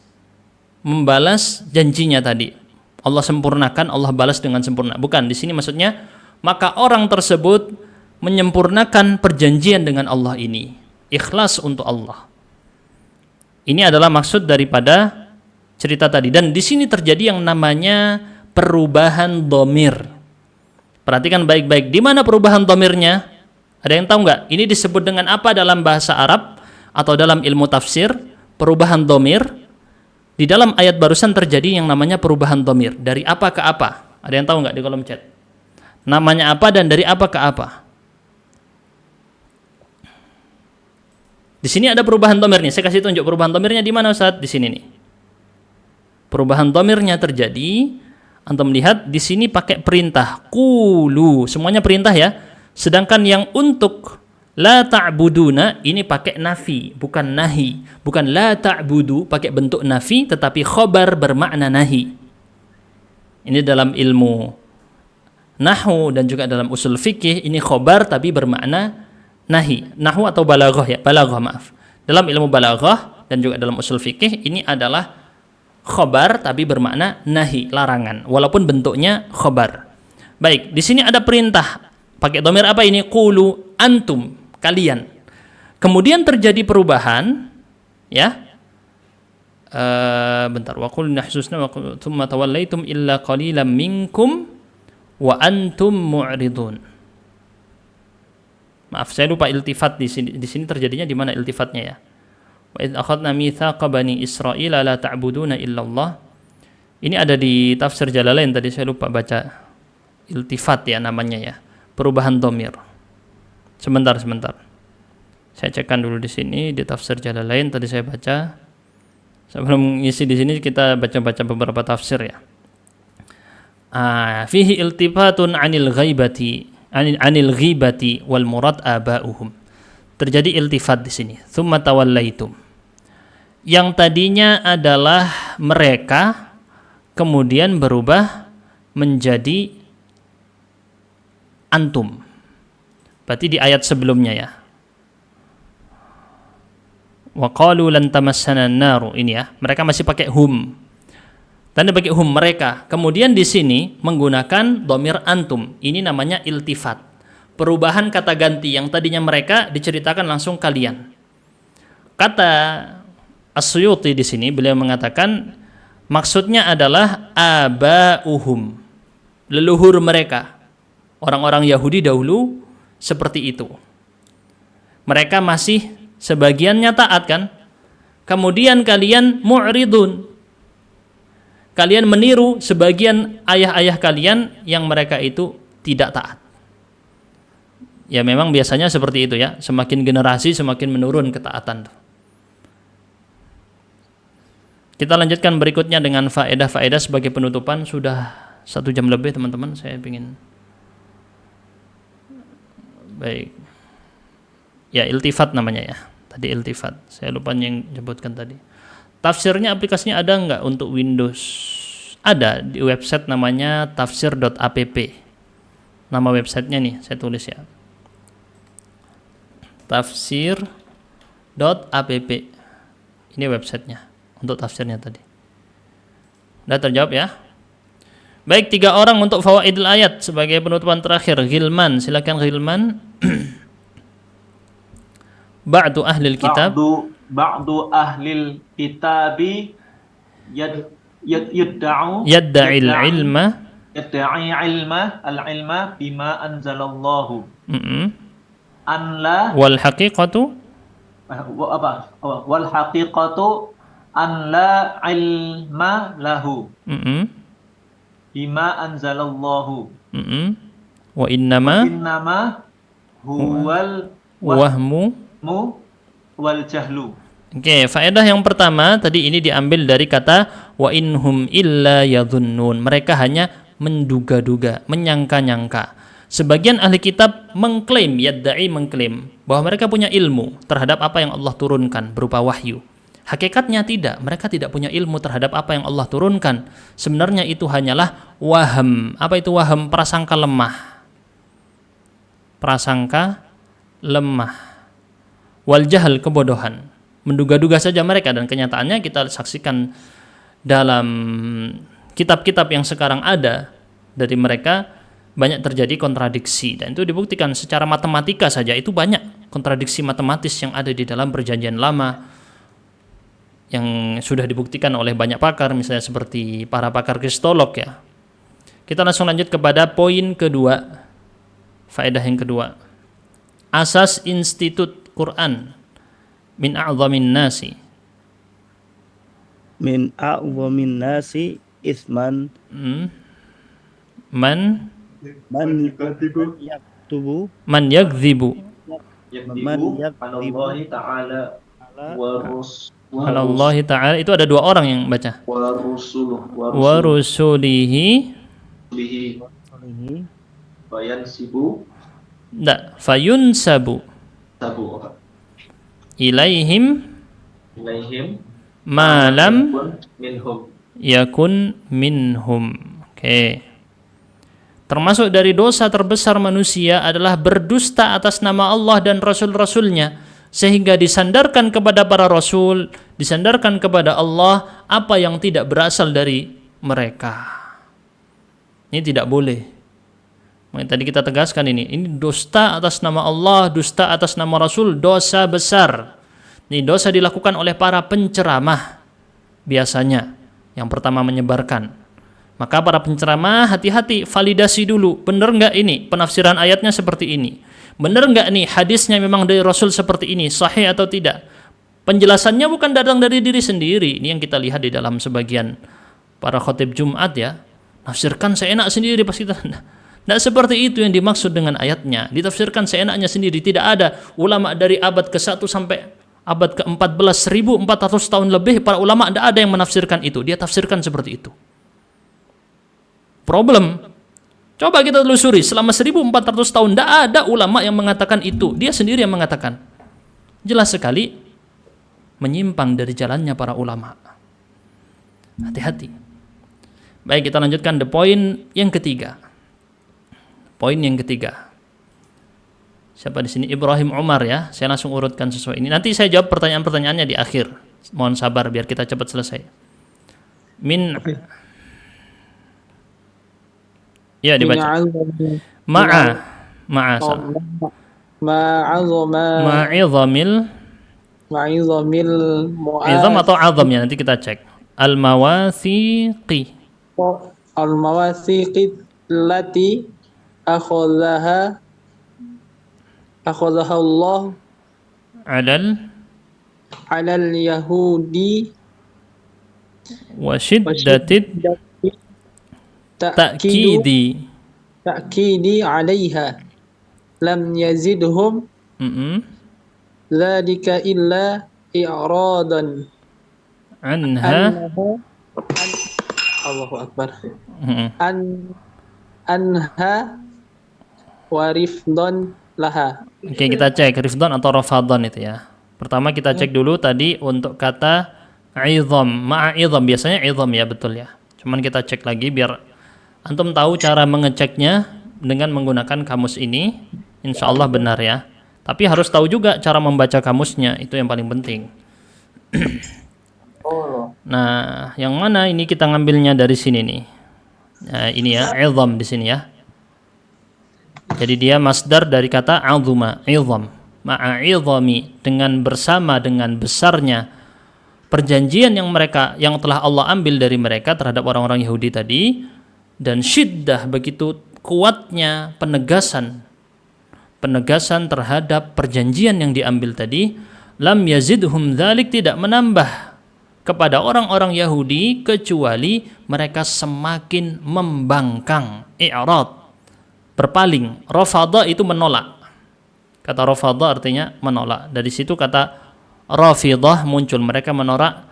[SPEAKER 1] janjinya tadi. Allah sempurnakan, Allah balas dengan sempurna. Bukan, di sini maksudnya maka orang tersebut menyempurnakan perjanjian dengan Allah ini. Ikhlas untuk Allah. Ini adalah maksud daripada cerita tadi. Dan di sini terjadi yang namanya perubahan dhamir. Perhatikan baik-baik, di mana perubahan dhamirnya? Ada yang tahu nggak? Ini disebut dengan apa dalam bahasa Arab atau dalam ilmu tafsir? Perubahan dhamir. Di dalam ayat barusan terjadi yang namanya perubahan dhamir. Dari apa ke apa? Ada yang tahu nggak di kolom chat? Namanya apa dan dari apa ke apa? Di sini ada perubahan dhamirnya. Saya kasih tunjuk perubahan dhamirnya di mana, Ustaz? Di sini nih. Perubahan dhamirnya terjadi, antum lihat di sini pakai perintah qulu, semuanya perintah ya. Sedangkan yang untuk la ta'buduna ini pakai nafi, bukan nahi. Bukan la ta'budu pakai bentuk nafi, tetapi khobar bermakna nahi. Ini dalam ilmu nahwu dan juga dalam usul fikih, ini khobar tapi bermakna nahi. Nahwu atau balaghah ya, balaghah maaf. Dalam ilmu balaghah dan juga dalam usul fikih ini adalah khobar tapi bermakna nahi, larangan, walaupun bentuknya khobar. Baik, di sini ada perintah pakai dhamir apa ini? Qulu, antum, kalian. Kemudian terjadi perubahan, ya. Bentar. Wa qul nahsusna wa thumma tawallaitum illa qalilan minkum wa antum mu'ridun. Maaf, saya lupa iltifat di sini. Di sini terjadinya di mana iltifatnya ya? Wa idz akhadna mitsaqa bani Israila la ta'buduna illallah. Ini ada di tafsir Jalalain, tadi saya lupa baca iltifat ya namanya ya. Perubahan dhamir. Sebentar. Saya cekkan dulu di sini di tafsir Jalalain, tadi saya baca. Sebelum ngisi di sini kita baca-baca beberapa tafsir ya. Fihi iltifatun anil ghibati wal murad aba'uhum. Terjadi iltifat di sini. Tsumma tawallaitum. Yang tadinya adalah mereka kemudian berubah menjadi antum. Berarti di ayat sebelumnya ya. Wa qalu lan tamassana an-nar, ini ya. Mereka masih pakai hum. Tanda pakai hum mereka. Kemudian di sini menggunakan dhamir antum. Ini namanya iltifat. Perubahan kata ganti, yang tadinya mereka diceritakan langsung kalian. Kata As-Suyuti di sini beliau mengatakan maksudnya adalah aba'uhum, leluhur mereka. Orang-orang Yahudi dahulu seperti itu. Mereka masih sebagiannya taat kan? Kemudian kalian mu'ridun. Kalian meniru sebagian ayah-ayah kalian yang mereka itu tidak taat. Ya memang biasanya seperti itu ya. Semakin generasi semakin menurun ketaatan. Kita lanjutkan berikutnya dengan faedah-faedah sebagai penutupan. Sudah 1 jam lebih teman-teman. Saya ingin baik. Ya iltifat namanya ya. Tadi iltifat. Saya lupa yang sebutkan tadi. Tafsirnya aplikasinya ada nggak untuk Windows? Ada di website namanya tafsir.app. Nama websitenya nih saya tulis ya. Tafsir.app. Ini websitenya untuk tafsirnya tadi. Udah terjawab ya? Baik, 3 orang untuk fawaidul ayat sebagai penutupan terakhir. Ghilman, silakan Ghilman. Ba'du ahlil kitab.
[SPEAKER 10] Ba'du ahlil kitabi yadda'i al-ilma bima anzalallahu. An la
[SPEAKER 1] wal haqiqatu
[SPEAKER 10] wal haqiqatu an la ilma lahu. Bima anzalallahu.
[SPEAKER 1] Wa innama
[SPEAKER 10] huwal
[SPEAKER 1] wahmu
[SPEAKER 10] wal jahlu.
[SPEAKER 1] Oke, faedah yang pertama tadi ini diambil dari kata wa inhum illa yadhunnun. Mereka hanya menduga-duga, menyangka-nyangka. Sebagian ahli kitab mengklaim, yadda'i mengklaim bahwa mereka punya ilmu terhadap apa yang Allah turunkan berupa wahyu. Hakikatnya tidak, mereka tidak punya ilmu terhadap apa yang Allah turunkan. Sebenarnya itu hanyalah waham. Apa itu waham? Prasangka lemah. Prasangka lemah. Wal jahal, kebodohan. Menduga-duga saja mereka, dan kenyataannya kita saksikan dalam kitab-kitab yang sekarang ada dari mereka banyak terjadi kontradiksi, dan itu dibuktikan secara matematika saja. Itu banyak kontradiksi matematis yang ada di dalam perjanjian lama yang sudah dibuktikan oleh banyak pakar, misalnya seperti para pakar kristolog ya. Kita langsung lanjut kepada poin kedua, faedah yang kedua. Asas Institut Quran min a'zamin nasi.
[SPEAKER 11] Min a'zamin nasi isman
[SPEAKER 1] Man
[SPEAKER 11] yaktubu
[SPEAKER 1] man yakdzibu
[SPEAKER 10] Allahi ta'ala
[SPEAKER 1] Allah Ta'ala, itu ada dua orang yang baca. Wa rusulihi fayunsabu ilaihim ma lam yakun minhum. Oke. Termasuk dari dosa terbesar manusia adalah berdusta atas nama Allah dan Rasul-Rasulnya, sehingga disandarkan kepada para Rasul, disandarkan kepada Allah apa yang tidak berasal dari mereka. Ini tidak boleh. Tadi kita tegaskan ini dusta atas nama Allah, dusta atas nama Rasul, dosa besar. Ini dosa dilakukan oleh para penceramah biasanya. Yang pertama menyebarkan. Maka para penceramah hati-hati, validasi dulu. Benar nggak ini penafsiran ayatnya seperti ini? Benar nggak nih hadisnya memang dari Rasul seperti ini, sahih atau tidak? Penjelasannya bukan datang dari diri sendiri. Ini yang kita lihat di dalam sebagian para khotib Jumat ya. Nafsirkan seenak sendiri pas kita. Tidak seperti itu yang dimaksud dengan ayatnya. Ditafsirkan seenaknya sendiri. Tidak ada ulama dari abad ke-1 sampai abad ke-14, 1400 tahun lebih, para ulama tidak ada yang menafsirkan itu. Dia tafsirkan seperti itu. Problem. Coba kita telusuri, selama 1400 tahun tidak ada ulama yang mengatakan itu. Dia sendiri yang mengatakan. Jelas sekali menyimpang dari jalannya para ulama. Hati-hati. Baik, kita lanjutkan the point yang ketiga. Poin yang ketiga. Siapa di sini? Ibrahim Umar ya. Saya langsung urutkan sesuai ini. Nanti saya jawab pertanyaan-pertanyaannya di akhir. Mohon sabar biar kita cepat selesai. Ya, dibaca. Ma'izamil izam atau azam ya, nanti kita cek. Al-mawathiqi
[SPEAKER 3] allati akhadhaha Allah alal yahudi
[SPEAKER 1] wa shiddatid ta'kidi 'alaiha lam yazidhum dzalika illa i'radan anha
[SPEAKER 3] Allahu akbar anha wa rifdan laha.
[SPEAKER 1] Oke, kita cek rifdan atau rafadhan itu ya. Pertama kita cek dulu tadi untuk kata izam, ma'izam biasanya izam ya, betul ya. Cuman kita cek lagi biar antum tahu cara mengeceknya dengan menggunakan kamus ini. Insya Allah benar ya. Tapi harus tahu juga cara membaca kamusnya, itu yang paling penting. Nah, yang mana ini kita ngambilnya dari sini nih. Nah, ini ya, izam di sini ya. Jadi dia masdar dari kata azuma, izam. Ma'izami, dengan bersama dengan besarnya perjanjian yang telah Allah ambil dari mereka terhadap orang-orang Yahudi tadi, dan syiddah, begitu kuatnya penegasan terhadap perjanjian yang diambil tadi, lam yazidhum dzalik, tidak menambah kepada orang-orang Yahudi kecuali mereka semakin membangkang, i'rad, berpaling. Rafadha itu menolak. Kata rafadha artinya menolak. Dari situ kata Rafidah muncul, mereka menolak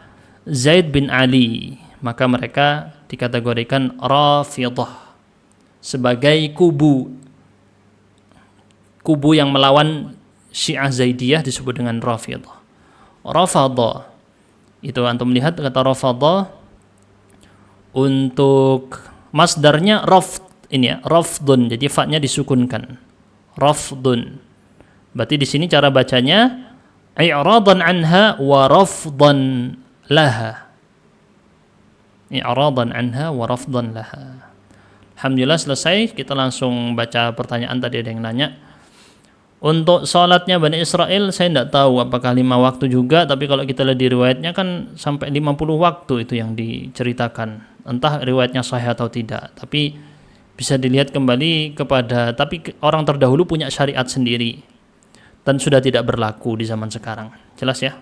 [SPEAKER 1] Zaid bin Ali, maka mereka dikategorikan Rafidah sebagai kubu yang melawan Syiah Zaidiyah disebut dengan Rafidah. Rafadha itu antum lihat kata Rafadha untuk masdarnya rafd ini ya, rafdun, jadi fa-nya disukunkan. Rafdun. Berarti di sini cara bacanya i'radan anha wa rafdan laha. I'radan anha wa rafdan laha. Alhamdulillah selesai. Kita langsung baca pertanyaan tadi, ada yang nanya. Untuk sholatnya Bani Israel saya tidak tahu apakah 5 waktu juga, tapi kalau kita lihat di riwayatnya kan sampai 50 waktu itu yang diceritakan. Entah riwayatnya sahih atau tidak, tapi bisa dilihat kembali kepada, tapi orang terdahulu punya syariat sendiri dan sudah tidak berlaku di zaman sekarang. Jelas ya?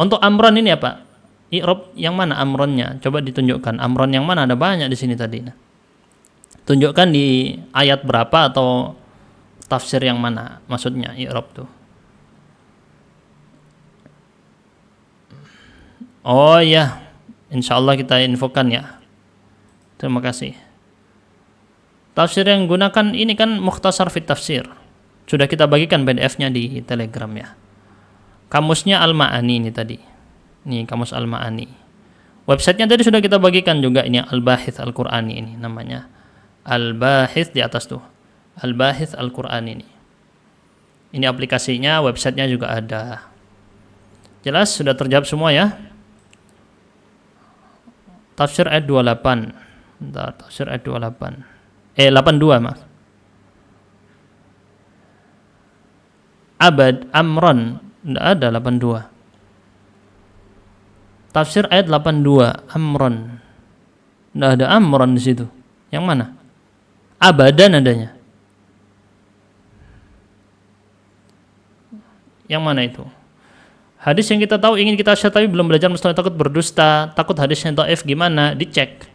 [SPEAKER 1] Untuk amron ini apa? I'rab yang mana amronnya? Coba ditunjukkan. Amron yang mana? Ada banyak di sini tadi. Nah, tunjukkan di ayat berapa atau tafsir yang mana maksudnya i'rab tuh. Oh ya, insyaallah kita infokan ya. Terima kasih. Tafsir yang gunakan ini kan Mukhtasar fit Tafsir. Sudah kita bagikan PDF-nya di Telegram ya. Kamusnya Al-Ma'ani ini tadi. Nih kamus Al-Ma'ani. Websitenya tadi sudah kita bagikan juga, ini Al-Bahith Al-Qur'ani ini namanya. Al-Bahith di atas tuh. Al-Bahith Al-Qur'an ini. Ini aplikasinya, websitenya juga ada. Jelas sudah terjawab semua ya. Tafsir ayat 28. Bentar, tafsir ayat 82 maaf. Abad amron, enggak ada 82. Tafsir ayat 82 amron. Enggak ada amron di situ. Yang mana? Abadan adanya. Yang mana itu? Hadis yang kita tahu ingin kita share tapi belum belajar mustalah takut berdusta, takut hadisnya dhaif gimana? Dicek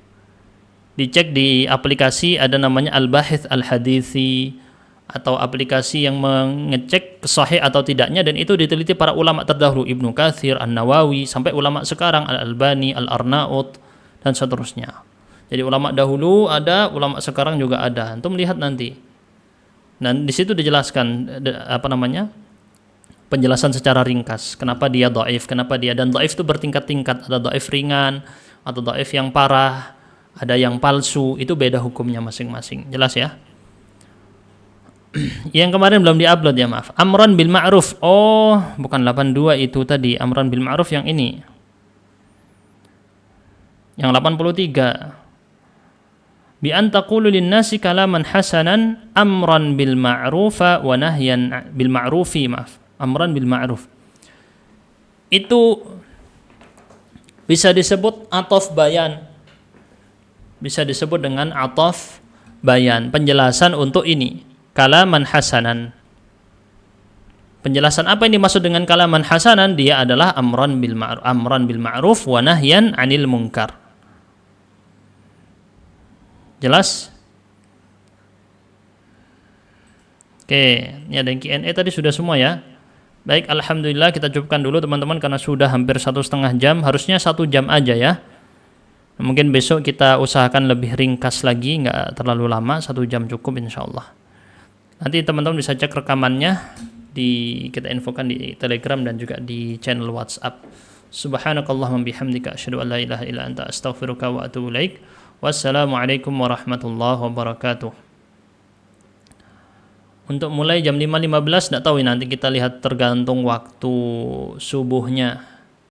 [SPEAKER 1] di aplikasi, ada namanya Al-Bahith Al-Haditsi, atau aplikasi yang mengecek sahih atau tidaknya, dan itu diteliti para ulama terdahulu, Ibnu Katsir, An-Nawawi, sampai ulama sekarang Al-Albani, Al-Arnaut dan seterusnya. Jadi ulama dahulu ada, ulama sekarang juga ada. Antum lihat nanti. Dan di situ dijelaskan penjelasan secara ringkas kenapa dia dhaif, kenapa dia, dan dhaif itu bertingkat-tingkat, ada dhaif ringan atau dhaif yang parah, ada yang palsu, itu beda hukumnya masing-masing. Jelas ya? Yang kemarin belum diupload ya, maaf. Amran bil ma'ruf. Oh, bukan 82 itu tadi. Amran bil ma'ruf yang ini. Yang 83. Bi an taqulu lin-nasi kalaman hasanan amran bil ma'rufa wa nahyan bil ma'rufi, maaf. Amran bil ma'ruf. Itu bisa disebut ataf bayan. Bisa disebut dengan ataf bayan, penjelasan untuk ini. Kalaman hasanan. Penjelasan apa yang dimaksud dengan kalaman hasanan? Dia adalah amran bil ma'ruf wa nahyan 'anil munkar. Jelas? Oke, ini ada yang Q&A tadi sudah semua ya. Baik, alhamdulillah, kita cukupkan dulu teman-teman karena sudah hampir 1,5 jam. Harusnya 1 jam aja ya. Mungkin besok kita usahakan lebih ringkas lagi, nggak terlalu lama, 1 jam cukup insyaallah. Nanti teman-teman bisa cek rekamannya, kita infokan di Telegram dan juga di channel WhatsApp. Subhanakallahumma bihamdika asyhadu an la ilaha illa anta astaghfiruka wa atubu ilaik. Wassalamualaikum warahmatullahi wabarakatuh. Untuk mulai jam 5.15 tidak tahu, nanti kita lihat tergantung waktu subuhnya.